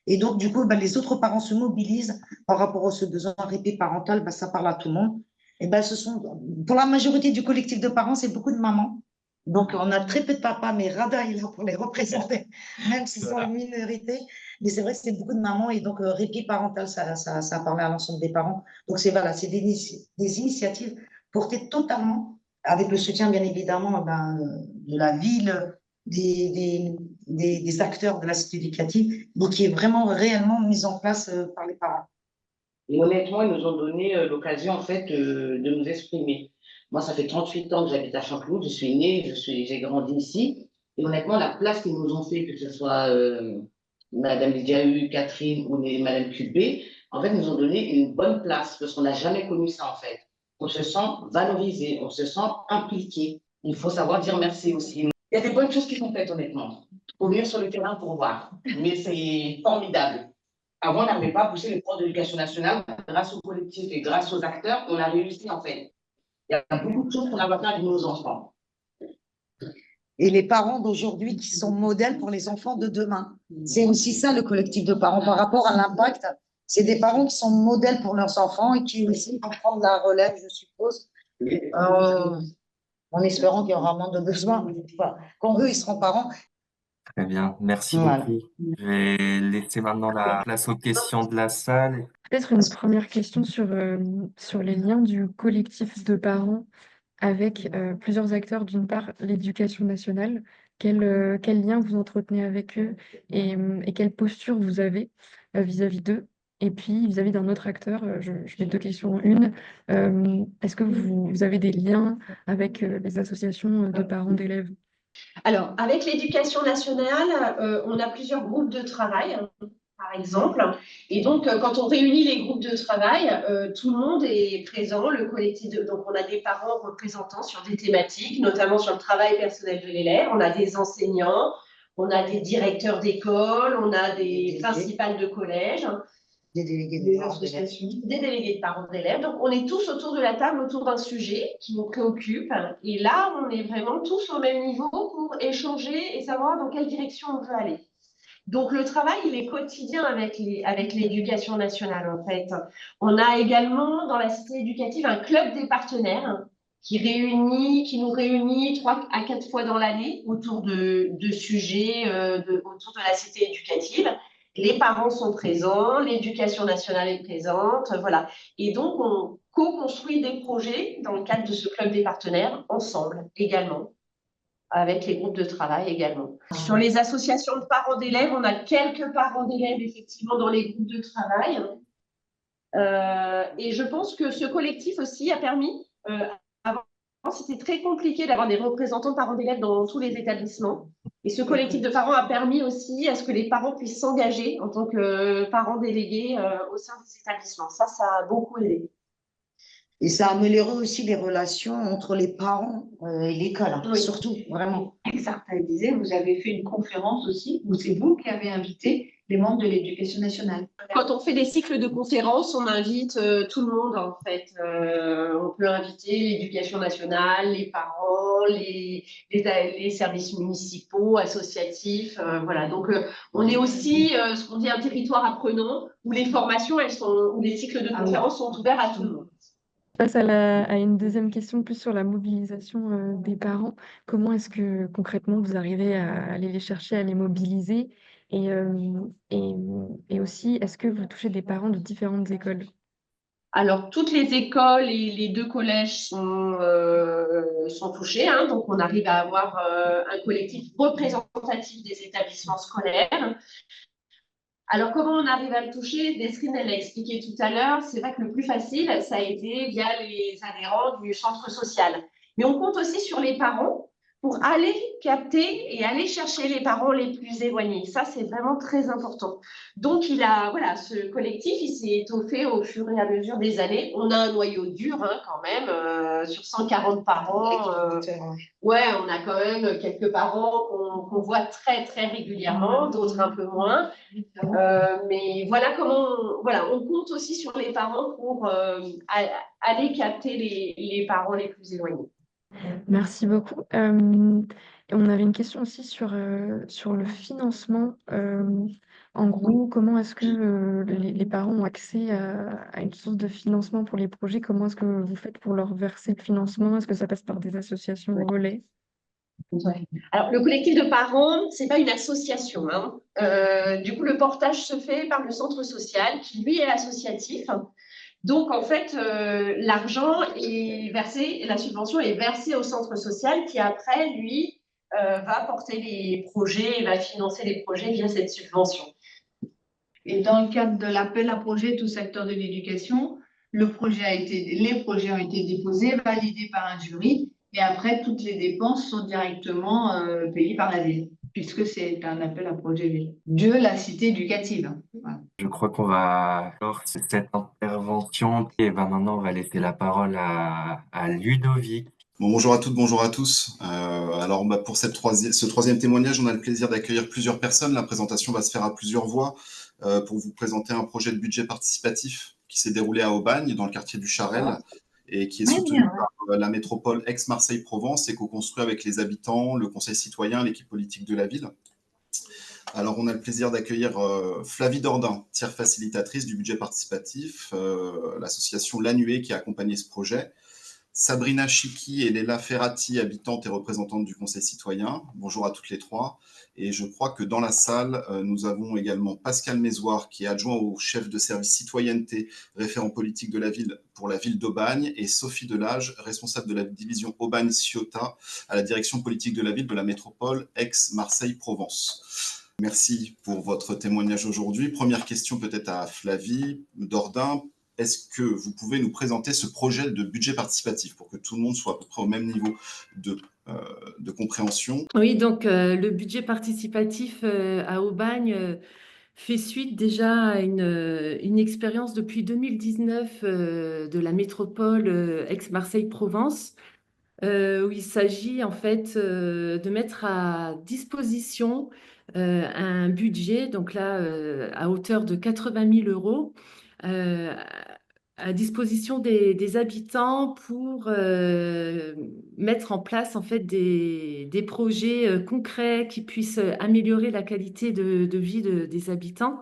S9: Et donc, du coup, les autres parents se mobilisent par rapport à ce besoin de répit parental, ça parle à tout le monde. Et pour la majorité du collectif de parents, c'est beaucoup de mamans. Donc, on a très peu de papas, mais Rada est là pour les représenter, même s'ils sont une minorité. Mais c'est vrai que c'est beaucoup de mamans. Et donc, répit parental, ça a parlé à l'ensemble des parents. Donc, c'est des initiatives portées totalement, avec le soutien, bien évidemment, de la ville, des acteurs de la cité éducative, donc qui est vraiment réellement mise en place par les parents.
S12: Et honnêtement, ils nous ont donné l'occasion, en fait, de nous exprimer. Moi, ça fait 38 ans que j'habite à Chanteloup, je suis née, j'ai grandi ici. Et honnêtement, la place qu'ils nous ont fait, que ce soit Madame Lidiahu, Catherine ou Madame Cubé, en fait, ils nous ont donné une bonne place, parce qu'on n'a jamais connu ça, en fait. On se sent valorisé, on se sent impliqué. Il faut savoir dire merci aussi. Il y a des bonnes choses qui sont faites, honnêtement. Il faut venir sur le terrain pour voir. Mais c'est formidable. Avant, on n'avait pas poussé les profs de l'éducation nationale. Grâce au collectif et grâce aux acteurs, on a réussi, en fait. Il y a beaucoup de choses qu'on a fait avec nos enfants.
S9: Et les parents d'aujourd'hui qui sont modèles pour les enfants de demain. C'est aussi ça, le collectif de parents, par rapport à l'impact. C'est des parents qui sont modèles pour leurs enfants et qui aussi vont prendre la relève, je suppose, en espérant qu'il y aura moins de besoins. Quand eux, ils seront parents.
S7: Très bien, merci beaucoup. Je vais laisser maintenant la place aux questions de la salle.
S6: Peut-être une première question sur les liens du collectif de parents avec plusieurs acteurs. D'une part, l'éducation nationale. Quel lien vous entretenez avec eux et quelle posture vous avez vis-à-vis d'eux? Et puis, vis-à-vis d'un autre acteur, je mets deux questions en une. Est-ce que vous avez des liens avec les associations de parents d'élèves?
S11: Alors, avec l'éducation nationale, on a plusieurs groupes de travail, par exemple. Et donc, quand on réunit les groupes de travail, tout le monde est présent, le collectif donc on a des parents représentants sur des thématiques, notamment sur le travail personnel de l'élève, on a des enseignants, on a des directeurs d'école, on a des principales de collège,
S9: des délégués
S11: de parents d'élèves. Donc, on est tous autour de la table, autour d'un sujet qui nous préoccupe. Et là, on est vraiment tous au même niveau pour échanger et savoir dans quelle direction on veut aller. Donc, le travail, il est quotidien avec l'éducation nationale, en fait. On a également, dans la cité éducative, un club des partenaires qui nous réunit 3 à 4 fois dans l'année autour de sujets autour de la cité éducative. Les parents sont présents, l'éducation nationale est présente, voilà. Et donc, on co-construit des projets dans le cadre de ce club des partenaires, ensemble également, avec les groupes de travail également. Sur les associations de parents d'élèves, on a quelques parents d'élèves, effectivement, dans les groupes de travail. Et je pense que ce collectif aussi a permis, avant, c'était très compliqué d'avoir des représentants de parents d'élèves dans tous les établissements. Et ce collectif de parents a permis aussi à ce que les parents puissent s'engager en tant que parents délégués au sein des établissements. Ça a beaucoup aidé.
S9: Et ça a amélioré aussi les relations entre les parents et l'école, oui. Surtout, vraiment.
S8: Certains disaient, vous avez fait une conférence aussi, où c'est vous qui avez invité les membres de l'éducation nationale.
S11: Quand on fait des cycles de conférences, on invite tout le monde, en fait. On peut inviter l'éducation nationale, les parents, les services municipaux, associatifs. Voilà. Donc, on est aussi ce qu'on dit un territoire apprenant, où les formations, où les cycles de conférences sont ouverts à tout le monde.
S6: Je passe à une deuxième question plus sur la mobilisation des parents. Comment est-ce que concrètement vous arrivez à aller les chercher, à les mobiliser? Et aussi, est-ce que vous touchez des parents de différentes écoles?
S11: Alors, toutes les écoles et les 2 collèges sont touchés, hein, donc on arrive à avoir un collectif représentatif des établissements scolaires. Alors, comment on arrive à le toucher? Nesrine, elle l'a expliqué tout à l'heure, c'est vrai que le plus facile, ça a été via les adhérents du centre social. Mais on compte aussi sur les parents pour aller capter et aller chercher les parents les plus éloignés. Ça, c'est vraiment très important. Donc, voilà, ce collectif, il s'est étoffé au fur et à mesure des années. On a un noyau dur, hein, quand même, sur 140 parents. Ouais, on a quand même quelques parents qu'on voit très, très régulièrement, d'autres un peu moins. Mais voilà on compte aussi sur les parents pour aller capter les parents les plus éloignés.
S6: Merci beaucoup. Et on avait une question aussi sur le financement. En gros, comment est-ce que les parents ont accès à une source de financement pour les projets? Comment est-ce que vous faites pour leur verser le financement? Est-ce que ça passe par des associations relais?
S11: Ouais. Alors, le collectif de parents, c'est pas une association, hein. Du coup, le portage se fait par le centre social, qui lui est associatif. Donc, en fait, l'argent est versé, la subvention est versée au centre social, qui après, lui, va porter les projets et va financer les projets via cette subvention.
S8: Et dans le cadre de l'appel à projet tout secteur de l'éducation, les projets ont été déposés, validés par un jury, et après, toutes les dépenses sont directement payées par la ville, puisque c'est un appel à projet de la cité éducative. Voilà.
S7: Je crois qu'on va clore cette intervention et maintenant on va laisser la parole à Ludovic.
S13: Bon, bonjour à toutes, bonjour à tous. Alors, pour ce troisième témoignage, on a le plaisir d'accueillir plusieurs personnes. La présentation va se faire à plusieurs voix pour vous présenter un projet de budget participatif qui s'est déroulé à Aubagne, dans le quartier du Charel, et qui est soutenu par la métropole Aix-Marseille-Provence et co-construit avec les habitants, le conseil citoyen, l'équipe politique de la ville. Alors, on a le plaisir d'accueillir Flavie Dordain, tiers facilitatrice du budget participatif, l'association L'Annuée qui a accompagné ce projet. Sabrina Chiki et Léla Ferrati, habitantes et représentantes du Conseil citoyen. Bonjour à toutes les trois. Et je crois que dans la salle, nous avons également Pascal Mézoire, qui est adjoint au chef de service citoyenneté, référent politique de la ville pour la ville d'Aubagne, et Sophie Delage, responsable de la division Aubagne-Ciotat à la direction politique de la ville de la métropole Aix-Marseille-Provence. Merci pour votre témoignage aujourd'hui. Première question peut-être à Flavie Dordain. Est-ce que vous pouvez nous présenter ce projet de budget participatif pour que tout le monde soit à peu près au même niveau de compréhension?
S3: Oui, donc le budget participatif à Aubagne fait suite déjà à une expérience depuis 2019 de la métropole Aix-Marseille-Provence, où il s'agit en fait de mettre à disposition un budget, donc là à hauteur de 80 000 euros, euh, à disposition des habitants pour mettre en place en fait des projets concrets qui puissent améliorer la qualité de vie des habitants.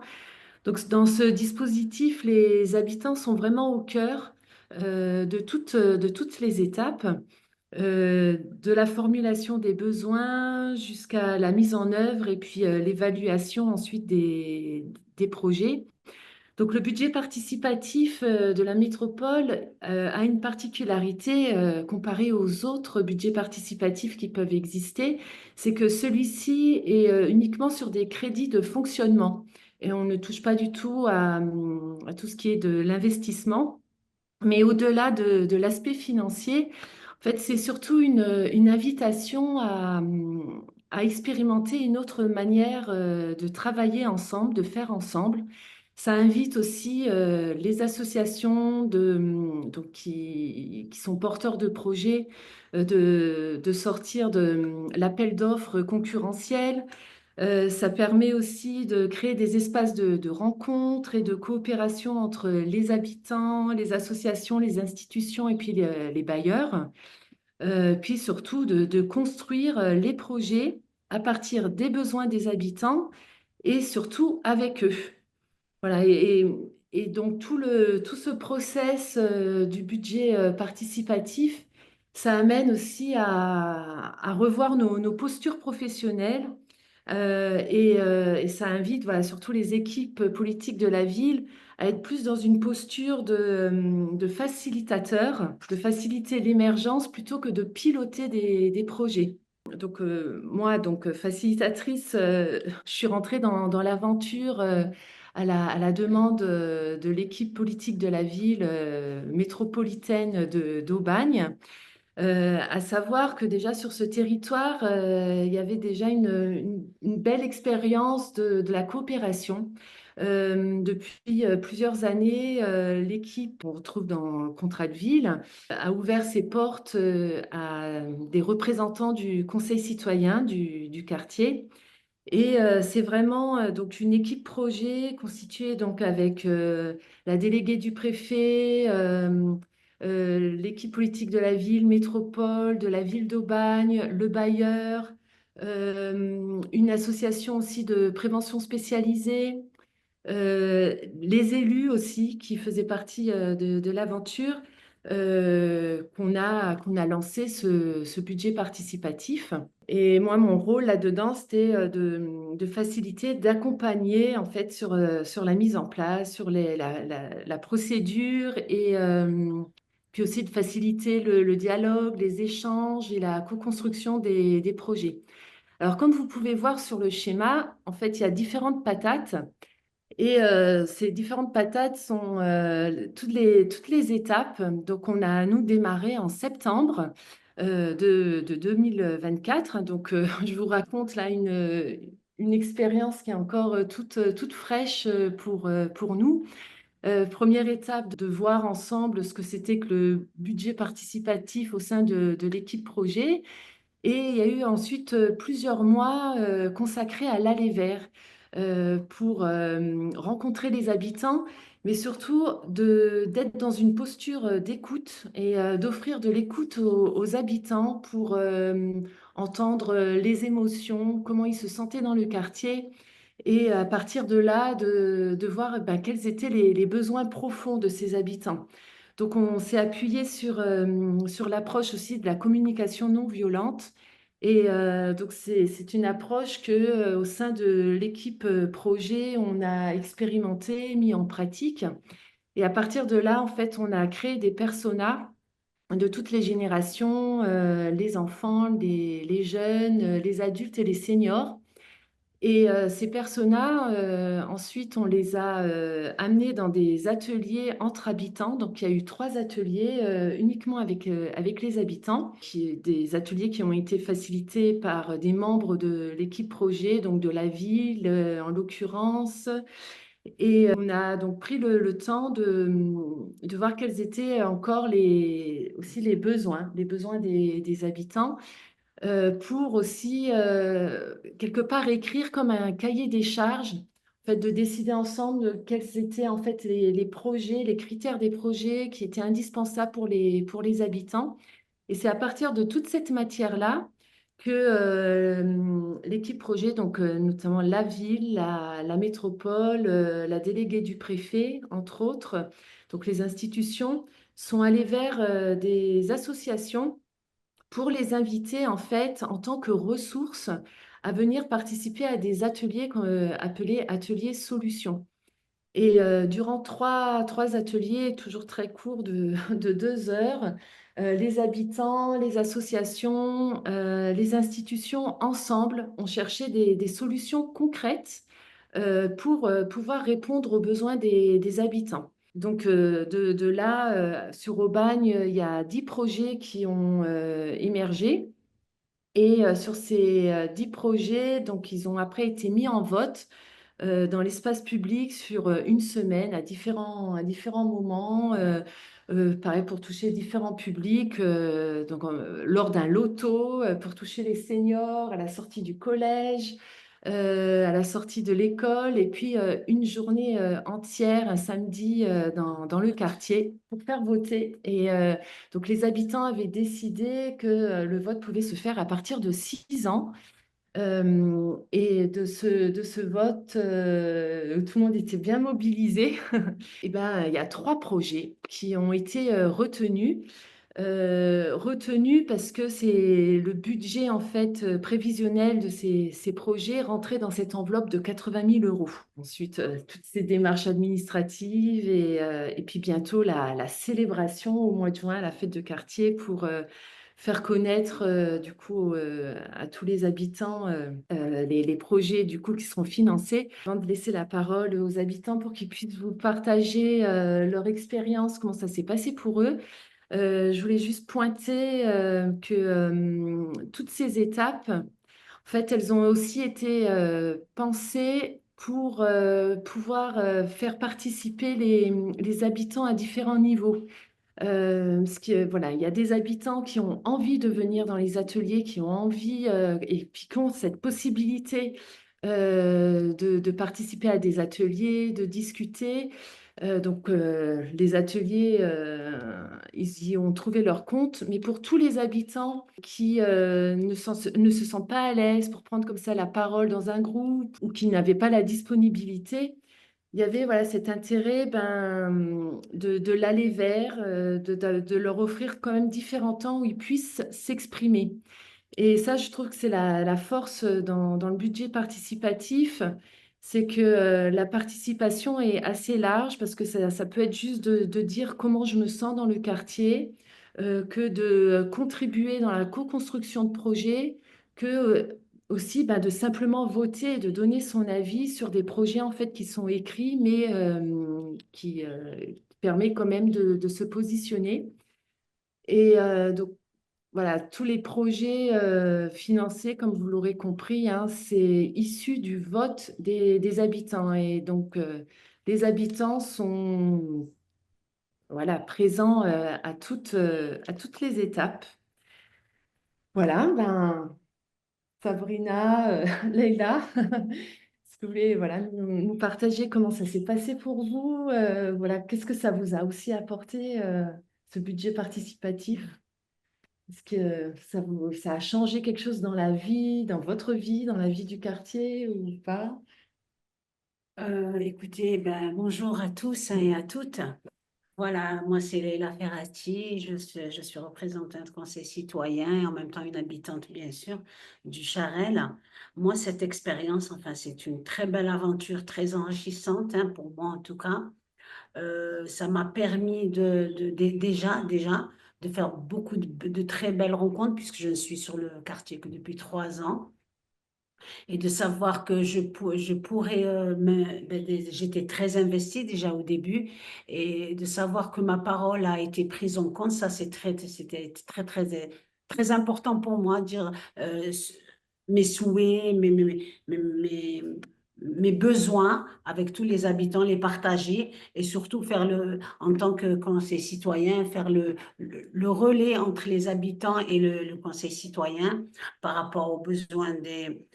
S3: Donc, dans ce dispositif, les habitants sont vraiment au cœur de toutes les étapes, de la formulation des besoins jusqu'à la mise en œuvre et puis l'évaluation ensuite des projets. Donc, le budget participatif de la métropole a une particularité comparée aux autres budgets participatifs qui peuvent exister, c'est que celui-ci est uniquement sur des crédits de fonctionnement et on ne touche pas du tout à tout ce qui est de l'investissement. Mais au-delà de l'aspect financier, en fait, c'est surtout une invitation à expérimenter une autre manière de travailler ensemble, de faire ensemble. Ça invite aussi les associations donc qui sont porteurs de projets de sortir de l'appel d'offres concurrentiel. Ça permet aussi de créer des espaces de rencontres et de coopération entre les habitants, les associations, les institutions et puis les bailleurs. Puis surtout de construire les projets à partir des besoins des habitants et surtout avec eux. Voilà, et donc tout ce process du budget participatif, ça amène aussi à revoir nos postures professionnelles et ça invite voilà, surtout les équipes politiques de la ville à être plus dans une posture de facilitateur, de faciliter l'émergence plutôt que de piloter des projets. Donc moi, donc facilitatrice, je suis rentrée dans l'aventure à la demande de l'équipe politique de la ville métropolitaine d'Aubagne. À savoir que déjà sur ce territoire, il y avait déjà une belle expérience de la coopération. Depuis plusieurs années, l'équipe, on retrouve dans le contrat de ville, a ouvert ses portes à des représentants du conseil citoyen du quartier. Et c'est vraiment donc une équipe projet constituée donc avec la déléguée du préfet, l'équipe politique de la ville métropole, de la ville d'Aubagne, le bailleur, une association aussi de prévention spécialisée, les élus aussi qui faisaient partie de l'aventure, qu'on a lancé ce budget participatif. Et moi, mon rôle là-dedans, c'était de faciliter, d'accompagner en fait sur la mise en place, sur la procédure et puis aussi de faciliter le dialogue, les échanges et la co-construction des projets. Alors, comme vous pouvez voir sur le schéma, en fait, il y a différentes patates. Et ces différentes patates sont toutes les étapes. Donc, on a, nous, démarré en septembre de 2024. Donc, je vous raconte là une expérience qui est encore toute fraîche pour nous. Première étape, de voir ensemble ce que c'était que le budget participatif au sein de l'équipe projet. Et il y a eu ensuite plusieurs mois consacrés à l'aller vers pour rencontrer les habitants, mais surtout d'être dans une posture d'écoute et d'offrir de l'écoute aux habitants pour entendre les émotions, comment ils se sentaient dans le quartier. Et à partir de là, de voir ben, quels étaient les besoins profonds de ces habitants. Donc, on s'est appuyé sur l'approche aussi de la communication non violente. Et donc, c'est une approche que, au sein de l'équipe projet, on a expérimenté, mis en pratique. Et à partir de là, en fait, on a créé des personas de toutes les générations, les enfants, les jeunes, les adultes et les seniors. Et ces personas, ensuite, on les a amenés dans des ateliers entre habitants. Donc, il y a eu 3 ateliers uniquement avec les habitants, des ateliers qui ont été facilités par des membres de l'équipe projet, donc de la ville en l'occurrence. Et on a donc pris le temps de voir quels étaient encore aussi les besoins des habitants pour aussi, quelque part, écrire comme un cahier des charges, en fait, de décider ensemble de quels étaient en fait les projets, les critères des projets qui étaient indispensables pour les habitants. Et c'est à partir de toute cette matière-là que l'équipe projet, donc notamment la ville, la métropole, la déléguée du préfet, entre autres, donc les institutions, sont allées vers des associations pour les inviter en fait en tant que ressources à venir participer à des ateliers appelés ateliers solutions. Et durant trois ateliers, toujours très courts de 2 heures, les habitants, les associations, les institutions, ensemble, ont cherché des solutions concrètes pour pouvoir répondre aux besoins des habitants. Donc, de là, sur Aubagne, il y a 10 projets qui ont émergé. Et sur ces 10 projets, donc, ils ont après été mis en vote dans l'espace public sur une semaine à différents moments. Pareil pour toucher différents publics, donc lors d'un loto, pour toucher les seniors, à la sortie du collège, à la sortie de l'école, et puis une journée entière, un samedi, dans le quartier pour faire voter. Et donc les habitants avaient décidé que le vote pouvait se faire à partir de 6 ans. Et de ce vote, où tout le monde était bien mobilisé, et ben, il y a 3 projets qui ont été retenus. Retenus parce que c'est le budget en fait prévisionnel de ces projets rentré dans cette enveloppe de 80 000 euros. Ensuite, toutes ces démarches administratives et puis bientôt la célébration au mois de juin, la fête de quartier pour faire connaître du coup à tous les habitants les projets du coup qui seront financés. Avant de laisser la parole aux habitants pour qu'ils puissent vous partager leur expérience, comment ça s'est passé pour eux. Je voulais juste pointer que toutes ces étapes, en fait, elles ont aussi été pensées pour pouvoir faire participer les habitants à différents niveaux. Voilà, il y a des habitants qui ont envie de venir dans les ateliers, qui ont envie et puis qui ont cette possibilité de participer à des ateliers, de discuter. Les ateliers, ils y ont trouvé leur compte, mais pour tous les habitants qui ne se sentent pas à l'aise pour prendre comme ça la parole dans un groupe ou qui n'avaient pas la disponibilité, il y avait voilà, cet intérêt de l'aller vers, de leur offrir quand même différents temps où ils puissent s'exprimer. Et ça, je trouve que c'est la force dans le budget participatif, c'est que la participation est assez large parce que ça peut être juste de dire comment je me sens dans le quartier, que de contribuer dans la co-construction de projets, que aussi de simplement voter et de donner son avis sur des projets en fait qui sont écrits, mais qui permet quand même de se positionner. Et donc, voilà, tous les projets financés, comme vous l'aurez compris, hein, c'est issu du vote des habitants. Et donc, les habitants sont voilà, présents à toutes les étapes. Voilà, Sabrina, Leïla, est-ce que vous voulez voilà, nous partager comment ça s'est passé pour vous? Voilà, qu'est-ce que ça vous a aussi apporté, ce budget participatif? Est-ce que ça a changé quelque chose dans la vie, dans votre vie, dans la vie du quartier ou pas?
S14: Écoutez, bonjour à tous et à toutes. Voilà, moi c'est Leïla Ferrati, je suis représentante conseil citoyen et en même temps une habitante bien sûr du Charel. Moi cette expérience, enfin c'est une très belle aventure, très enrichissante hein, pour moi en tout cas. Ça m'a permis déjà de faire beaucoup de très belles rencontres puisque je suis sur le quartier que depuis 3 ans et de savoir que je pourrais, j'étais très investie déjà au début, et de savoir que ma parole a été prise en compte, ça c'était très, très, très important pour moi, dire mes souhaits, mes besoins avec tous les habitants, les partager et surtout en tant que conseil citoyen, faire le relais entre les habitants et le conseil citoyen par rapport aux besoins des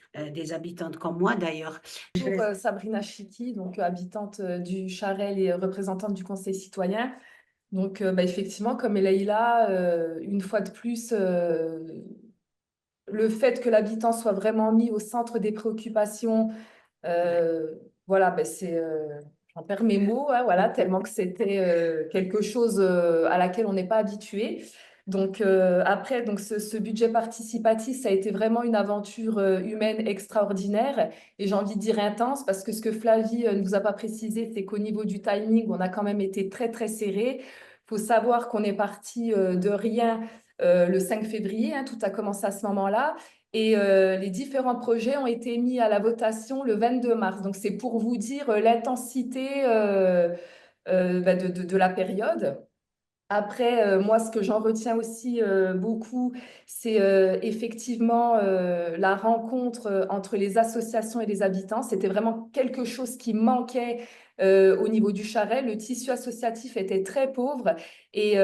S14: habitantes comme moi d'ailleurs.
S1: Bonjour, Sabrina Chiki, donc habitante du Charel et représentante du Conseil citoyen. Donc, effectivement, comme Leïla, une fois de plus, le fait que l'habitant soit vraiment mis au centre des préoccupations, voilà, j'en perds mes mots, hein, voilà, tellement que c'était quelque chose à laquelle on n'est pas habitué. Donc après, ce budget participatif, ça a été vraiment une aventure humaine extraordinaire et j'ai envie de dire intense parce que ce que Flavie ne nous a pas précisé, c'est qu'au niveau du timing, on a quand même été très très serré. Il faut savoir qu'on est parti de rien le 5 février, hein, tout a commencé à ce moment-là. Et les différents projets ont été mis à la votation le 22 mars. Donc, c'est pour vous dire l'intensité de la période. Après, moi, ce que j'en retiens aussi beaucoup, c'est effectivement la rencontre entre les associations et les habitants. C'était vraiment quelque chose qui manquait au niveau du Charel. Le tissu associatif était très pauvre et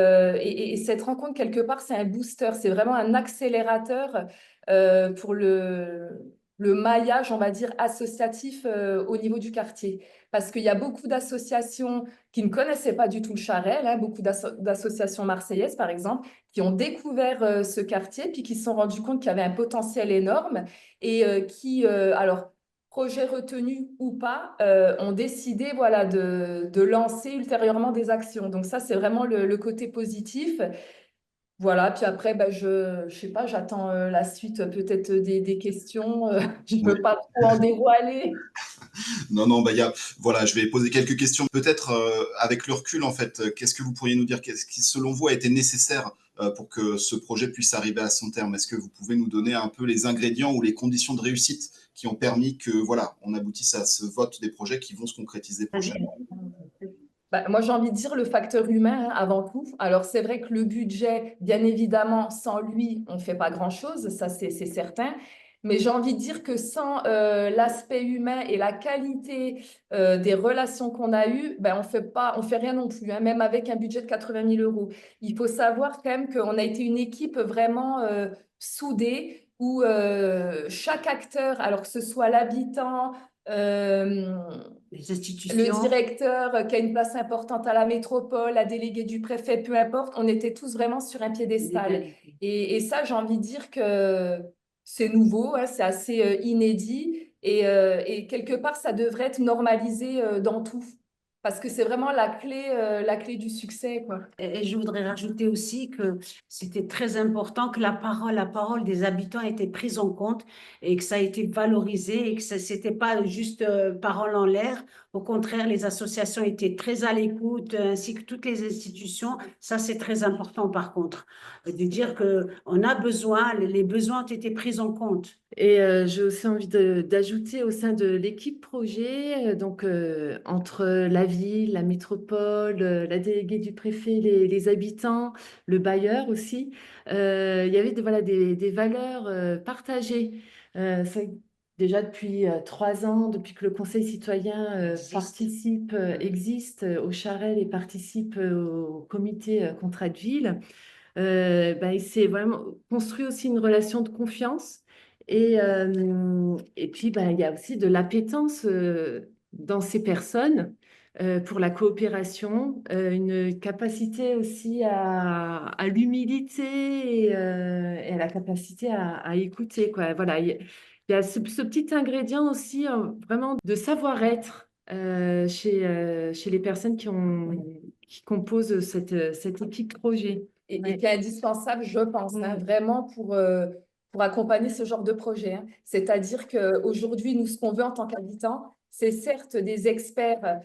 S1: cette rencontre, quelque part, c'est un booster, c'est vraiment un accélérateur pour le maillage, on va dire, associatif au niveau du quartier. Parce qu'il y a beaucoup d'associations qui ne connaissaient pas du tout le Charel, hein, beaucoup d'associations marseillaises, par exemple, qui ont découvert ce quartier, puis qui se sont rendus compte qu'il y avait un potentiel énorme et alors, projet retenu ou pas, ont décidé voilà, de lancer ultérieurement des actions. Donc ça, c'est vraiment le côté positif. Voilà, puis après, je sais pas, j'attends la suite peut-être des questions. Je ne peux pas trop en dévoiler.
S13: Non, voilà, je vais poser quelques questions. Peut-être avec le recul, en fait, qu'est-ce que vous pourriez nous dire? Qu'est-ce qui, selon vous, a été nécessaire pour que ce projet puisse arriver à son terme? Est-ce que vous pouvez nous donner un peu les ingrédients ou les conditions de réussite qui ont permis que, voilà, on aboutisse à ce vote des projets qui vont se concrétiser prochainement?
S1: Moi, j'ai envie de dire le facteur humain, hein, avant tout. Alors, c'est vrai que le budget, bien évidemment, sans lui, on ne fait pas grand-chose, ça c'est certain. Mais j'ai envie de dire que sans l'aspect humain et la qualité des relations qu'on a eues, on fait rien non plus, hein, même avec un budget de 80 000 euros. Il faut savoir quand même qu'on a été une équipe vraiment soudée où chaque acteur, alors que ce soit l'habitant,
S14: Les
S1: le
S14: institutions,
S1: directeur qui a une place importante à la métropole, la déléguée du préfet, peu importe, on était tous vraiment sur un piédestal.
S14: l'égalité.
S1: Et ça, j'ai envie de dire que c'est nouveau, hein, c'est assez inédit et quelque part, ça devrait être normalisé dans tout parce que c'est vraiment la clé du succès, quoi.
S14: Et je voudrais rajouter aussi que c'était très important que la parole des habitants a été prise en compte et que ça a été valorisé et que c'était pas juste parole en l'air. Au contraire, les associations étaient très à l'écoute, ainsi que toutes les institutions. Ça, c'est très important par contre, de dire que on a besoin, les besoins ont été pris en compte.
S3: Et j'ai aussi envie d'ajouter au sein de l'équipe projet, entre la ville, la métropole, la déléguée du préfet, les habitants, le bailleur aussi, il y avait des valeurs partagées. Ça, déjà depuis 3 ans, depuis que le Conseil citoyen existe au Charel et participe au comité contrat de ville, il s'est vraiment construit aussi une relation de confiance. Et puis, il y a aussi de l'appétence dans ces personnes pour la coopération, une capacité aussi à l'humilité et à la capacité à écouter, quoi. Voilà, il y a ce petit ingrédient aussi vraiment de savoir-être chez les personnes qui composent cette équipe projet.
S1: Et
S3: Ouais.
S1: qui est indispensable, je pense, hein, vraiment pour accompagner ce genre de projet, hein. C'est-à-dire qu'aujourd'hui, nous, ce qu'on veut en tant qu'habitants, c'est certes des experts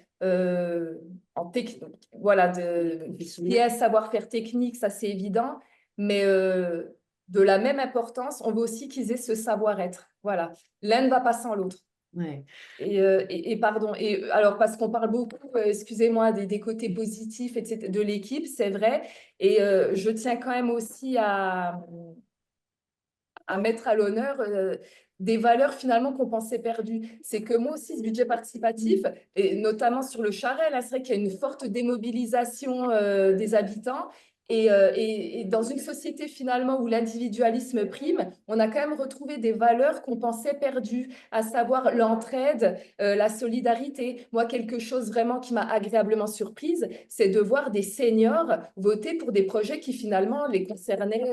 S1: en technique, voilà, qui aient un savoir-faire technique, ça c'est évident, mais de la même importance, on veut aussi qu'ils aient ce savoir-être. Voilà, l'un ne va pas sans l'autre.
S3: Ouais.
S1: Et pardon, alors parce qu'on parle beaucoup, excusez-moi, des côtés positifs, etc., de l'équipe, c'est vrai. Et je tiens quand même aussi à mettre à l'honneur des valeurs finalement qu'on pensait perdues. C'est que moi aussi, ce budget participatif, et notamment sur le Charel, là, c'est vrai qu'il y a une forte démobilisation des habitants. Et dans une société finalement où l'individualisme prime, on a quand même retrouvé des valeurs qu'on pensait perdues, à savoir l'entraide, la solidarité. Moi, quelque chose vraiment qui m'a agréablement surprise, c'est de voir des seniors voter pour des projets qui finalement les concernaient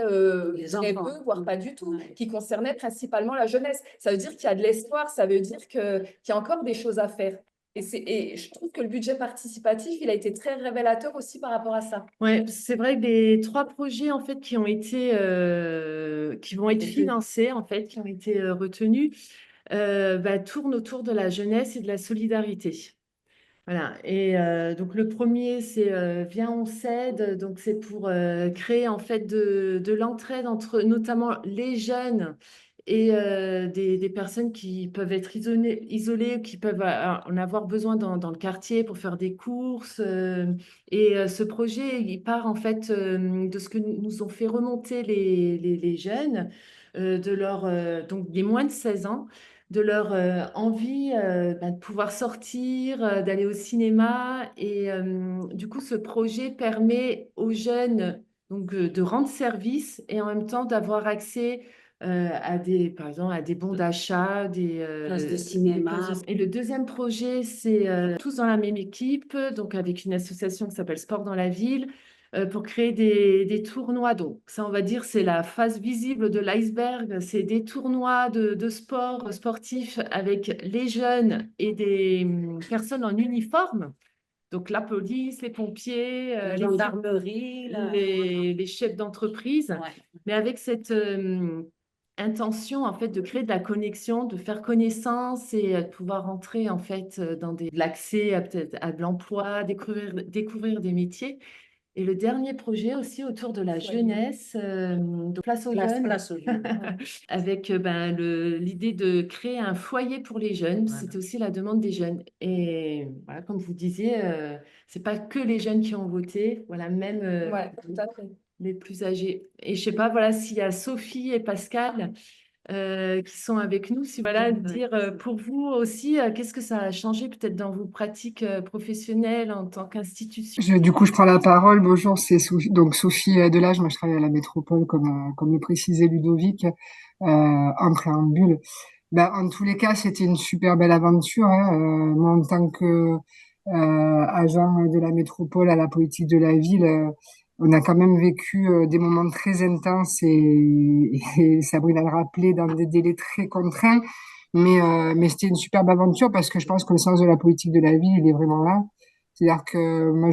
S14: Les
S1: très
S14: enfants.
S1: peu, voire pas du tout,
S14: Ouais.
S1: qui concernaient principalement la jeunesse. Ça veut dire qu'il y a de l'espoir, ça veut dire qu'il y a encore des choses à faire. Et je trouve que le budget participatif, il a été très révélateur aussi par rapport à ça.
S3: Ouais, c'est vrai que les 3 projets en fait qui vont être financés en fait, qui ont été retenus, tournent autour de la jeunesse et de la solidarité. Voilà. Et donc le premier, c'est Viens, on s'aide. Donc c'est pour créer en fait de l'entraide entre notamment les jeunes et des personnes qui peuvent être isolées, qui peuvent en avoir besoin dans le quartier pour faire des courses. Et ce projet, il part en fait de ce que nous ont fait remonter les jeunes, donc des moins de 16 ans, de leur envie de pouvoir sortir, d'aller au cinéma. Et du coup, ce projet permet aux jeunes donc, de rendre service et en même temps d'avoir accès par exemple, à des bons d'achat,
S14: Places de cinéma.
S3: Et le deuxième projet, c'est tous dans la même équipe, donc avec une association qui s'appelle Sport dans la ville, pour créer des tournois. Donc, ça, on va dire, c'est la face visible de l'iceberg. C'est des tournois de sport sportifs avec les jeunes et des personnes en uniforme. Donc, la police, les pompiers,
S14: La gendarmerie,
S3: les chefs d'entreprise,
S14: Ouais.
S3: mais avec cette intention en fait de créer de la connexion, de faire connaissance et de pouvoir entrer en fait dans l'accès peut-être à de l'emploi, découvrir des métiers.
S15: Et le dernier projet aussi autour de la jeunesse, donc Place aux jeunes,
S14: Place aux jeunes.
S15: avec l'idée de créer un foyer pour les jeunes.
S14: Voilà.
S15: C'était aussi la demande des jeunes. Et voilà, comme vous disiez, c'est pas que les jeunes qui ont voté, voilà, même
S1: Ouais, tout à fait.
S15: les plus âgés. Et je sais pas, voilà, s'il y a Sophie et Pascal qui sont avec nous, si voilà, dire pour vous aussi, qu'est-ce que ça a changé peut-être dans vos pratiques professionnelles en tant qu'institution?
S16: Du coup, je prends la parole. Bonjour, c'est donc Sophie Delage. Moi, je travaille à la métropole, comme le précisait Ludovic, en préambule. En tous les cas, c'était une super belle aventure, hein. Moi, en tant que agent de la métropole à la politique de la ville, on a quand même vécu des moments très intenses et Sabrina le rappelait, dans des délais très contraints. Mais c'était une superbe aventure parce que je pense que le sens de la politique de la ville, il est vraiment là. C'est-à-dire que moi,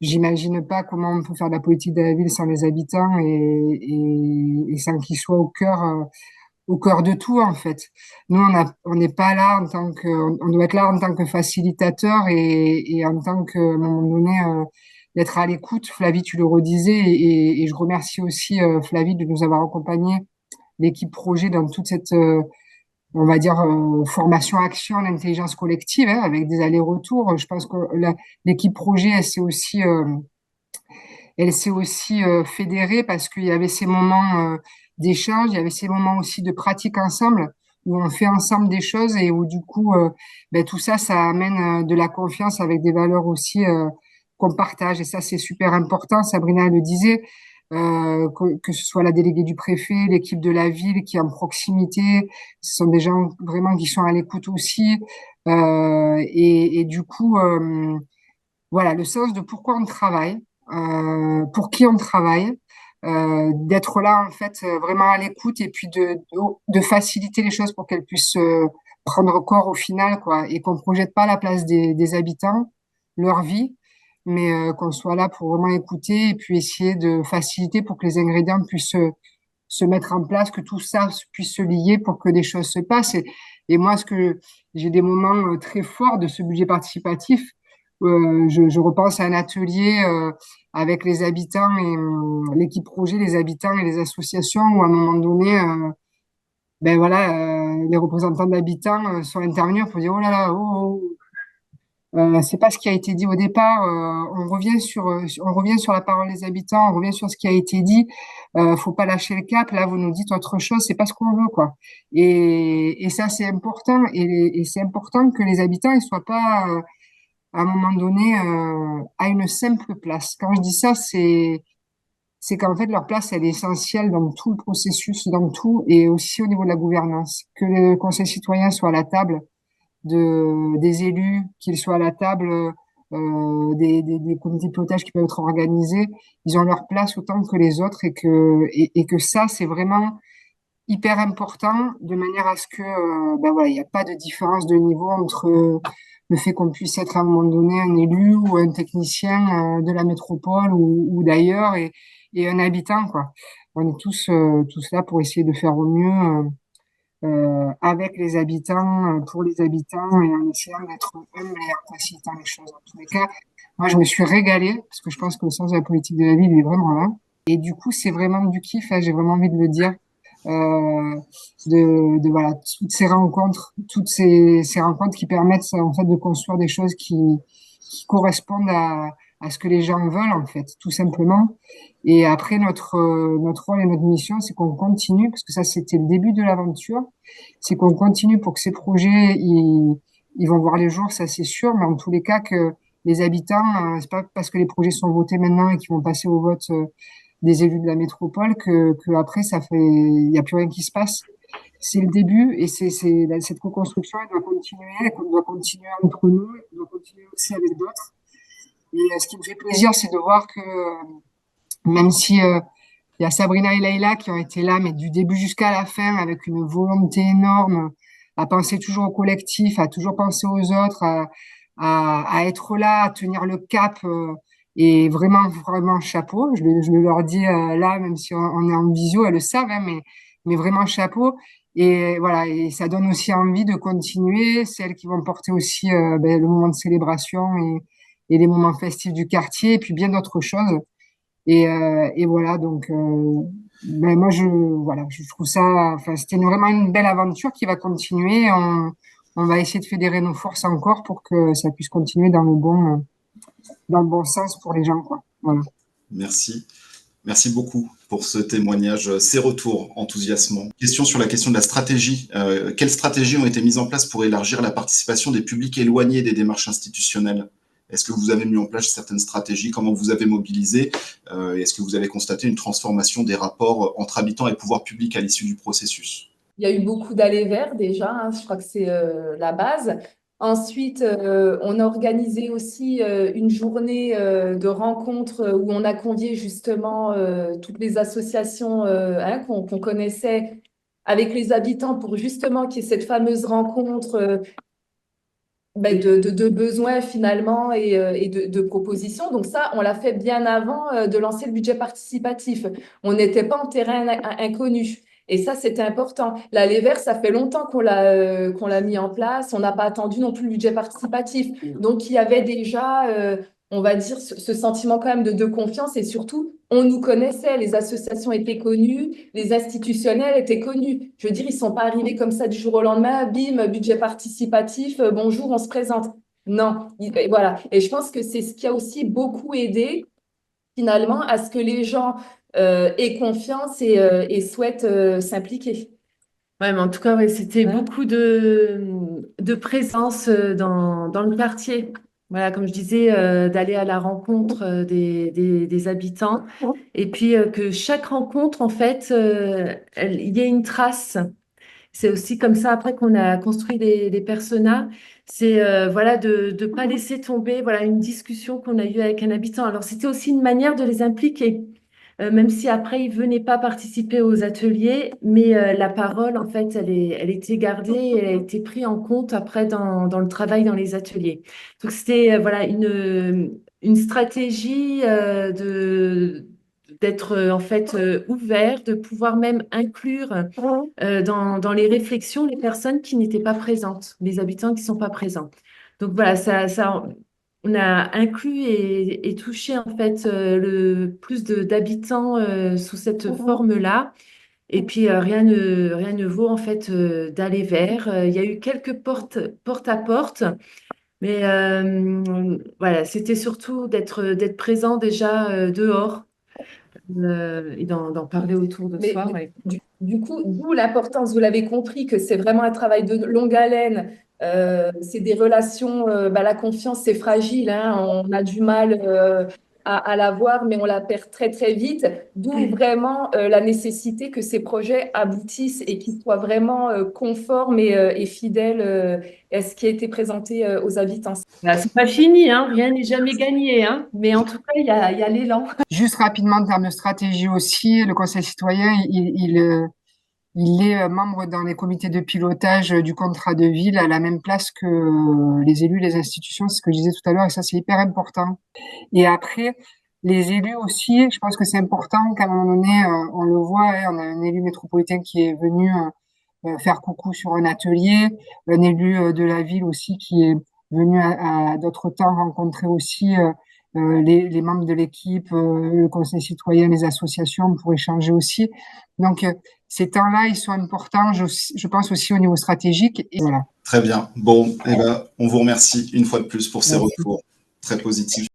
S16: j'imagine pas comment on peut faire de la politique de la ville sans les habitants et sans qu'ils soient au cœur de tout, en fait. Nous, on n'est pas là en tant que, on doit être là en tant que facilitateur et en tant que, à un moment donné, d'être à l'écoute. Flavie, tu le redisais, et je remercie aussi Flavie de nous avoir accompagnés, l'équipe projet, dans toute cette, on va dire, formation action, l'intelligence collective, hein, avec des allers-retours. Je pense que l'équipe projet, elle s'est aussi fédérée parce qu'il y avait ces moments d'échange, il y avait ces moments aussi de pratique ensemble, où on fait ensemble des choses et où du coup, tout ça, ça amène de la confiance avec des valeurs aussi qu'on partage. Et ça, c'est super important. Sabrina le disait, que ce soit la déléguée du préfet, l'équipe de la ville qui est en proximité, ce sont des gens vraiment qui sont à l'écoute aussi. Et du coup, voilà, le sens de pourquoi on travaille, pour qui on travaille, d'être là en fait vraiment à l'écoute et puis de faciliter les choses pour qu'elles puissent prendre corps au final, quoi, et qu'on ne projette pas la place des habitants, leur vie, mais qu'on soit là pour vraiment écouter et puis essayer de faciliter pour que les ingrédients puissent se mettre en place, que tout ça puisse se lier pour que des choses se passent. Et moi, j'ai des moments très forts de ce budget participatif. Je repense à un atelier avec les habitants et l'équipe projet, les habitants et les associations où à un moment donné, les représentants d'habitants sont intervenus pour dire oh là là, c'est pas ce qui a été dit au départ. On revient sur la parole des habitants, on revient sur ce qui a été dit. Faut pas lâcher le cap. Là, vous nous dites autre chose, c'est pas ce qu'on veut, quoi. Et ça, c'est important. Et c'est important que les habitants, ils soient pas à un moment donné à une simple place. Quand je dis ça, c'est qu'en fait leur place elle est essentielle dans tout le processus, dans tout, et aussi au niveau de la gouvernance. Que le Conseil citoyen soit à la table des élus, qu'ils soient à la table des comités de pilotage qui peuvent être organisés, ils ont leur place autant que les autres et que ça c'est vraiment hyper important de manière à ce que il n'y a pas de différence de niveau entre le fait qu'on puisse être à un moment donné un élu ou un technicien de la métropole ou d'ailleurs et un habitant, quoi. On est tous là pour essayer de faire au mieux avec les habitants, pour les habitants et en essayant d'être humble et en facilitant les choses. En tous les cas, moi je me suis régalée parce que je pense que le sens de la politique de la ville il est vraiment là. Et du coup, c'est vraiment du kiff, hein, j'ai vraiment envie de le dire. Voilà, toutes ces rencontres qui permettent en fait de construire des choses qui correspondent à ce que les gens veulent en fait, tout simplement. Et après notre rôle et notre mission, c'est qu'on continue parce que ça c'était le début de l'aventure, c'est qu'on continue pour que ces projets ils vont voir les jours, ça c'est sûr, mais en tous les cas que les habitants, c'est pas parce que les projets sont votés maintenant et qu'ils vont passer au vote des élus de la métropole que après il y a plus rien qui se passe. C'est le début et cette co-construction elle doit continuer entre nous, elle doit continuer aussi avec d'autres. Et ce qui me fait plaisir, c'est de voir que même si il y a Sabrina et Leïla qui ont été là, mais du début jusqu'à la fin, avec une volonté énorme, à penser toujours au collectif, à toujours penser aux autres, à être là, à tenir le cap. Et vraiment, vraiment chapeau. Je le leur dis là, même si on est en visio, elles le savent, hein, mais vraiment chapeau. Et voilà, et ça donne aussi envie de continuer. C'est elles qui vont porter aussi le moment de célébration et les moments festifs du quartier, et puis bien d'autres choses. Et voilà, donc ben moi je trouve ça, enfin c'était vraiment une belle aventure qui va continuer. On va essayer de fédérer nos forces encore pour que ça puisse continuer dans le bon sens pour les gens, quoi. Voilà.
S13: Merci. Merci beaucoup pour ce témoignage, ces retours enthousiasmants. Question sur la question de la stratégie. Quelles stratégies ont été mises en place pour élargir la participation des publics éloignés des démarches institutionnelles? Est-ce que vous avez mis en place certaines stratégies? Comment vous avez mobilisé? Est-ce que vous avez constaté une transformation des rapports entre habitants et pouvoir public à l'issue du processus?
S15: Il y a eu beaucoup d'allées vers déjà, hein, je crois que c'est la base. Ensuite, on a organisé aussi une journée de rencontres où on a convié justement toutes les associations hein, qu'on connaissait avec les habitants pour justement qu'il y ait cette fameuse rencontre de besoins finalement et de propositions. Donc ça, on l'a fait bien avant de lancer le budget participatif. On n'était pas en terrain inconnu. Et ça, c'était important. L'Aller Vers, ça fait longtemps qu'on l'a mis en place. On n'a pas attendu non plus le budget participatif. Donc, il y avait déjà, on va dire, ce sentiment quand même de confiance. Et surtout, on nous connaissait. Les associations étaient connues, les institutionnels étaient connus. Je veux dire, ils ne sont pas arrivés comme ça du jour au lendemain. Bim, budget participatif, bonjour, on se présente. Non, voilà. Et je pense que c'est ce qui a aussi beaucoup aidé finalement à ce que les gens aient confiance et souhaitent s'impliquer.
S3: Ouais, mais en tout cas, ouais, c'était beaucoup de présence dans le quartier. Voilà, comme je disais, d'aller à la rencontre des habitants. Et puis que chaque rencontre, en fait, il y ait une trace. C'est aussi comme ça après qu'on a construit les personas. C'est voilà de ne pas laisser tomber voilà une discussion qu'on a eue avec un habitant. Alors c'était aussi une manière de les impliquer, même si après ils venaient pas participer aux ateliers, mais la parole en fait elle était gardée et elle a été prise en compte après dans le travail dans les ateliers. Donc c'était voilà une stratégie d'être en fait ouvert, de pouvoir même inclure dans les réflexions les personnes qui n'étaient pas présentes, les habitants qui ne sont pas présents. Donc voilà, on a inclus et touché en fait le plus d'habitants sous cette forme-là. Et puis rien ne vaut en fait d'aller vers. Il y a eu quelques porte à porte. Mais voilà, c'était surtout d'être présent déjà dehors et d'en parler autour de soi. Ouais.
S15: Du coup, d'où l'importance, vous l'avez compris, que c'est vraiment un travail de longue haleine. C'est des relations, la confiance, c'est fragile, hein, on a du mal à l'avoir, mais on la perd très, très vite. D'où vraiment la nécessité que ces projets aboutissent et qu'ils soient vraiment conformes et fidèles à ce qui a été présenté aux habitants.
S3: C'est pas fini, hein, rien n'est jamais gagné, hein, mais en tout cas, il y a l'élan.
S16: Juste rapidement, en termes de stratégie aussi, le Conseil citoyen, il est membre dans les comités de pilotage du contrat de ville à la même place que les élus, les institutions, c'est ce que je disais tout à l'heure, et ça, c'est hyper important. Et après, les élus aussi, je pense que c'est important qu'à un moment donné, on le voit, hein, on a un élu métropolitain qui est venu faire coucou sur un atelier, un élu de la ville aussi qui est venu à d'autres temps rencontrer aussi les membres de l'équipe, le conseil citoyen, les associations pour échanger aussi. Donc, ces temps-là, ils sont importants, je pense aussi au niveau stratégique. Et voilà.
S13: Très bien. Bon, eh ben, on vous remercie une fois de plus pour ces retours très positifs.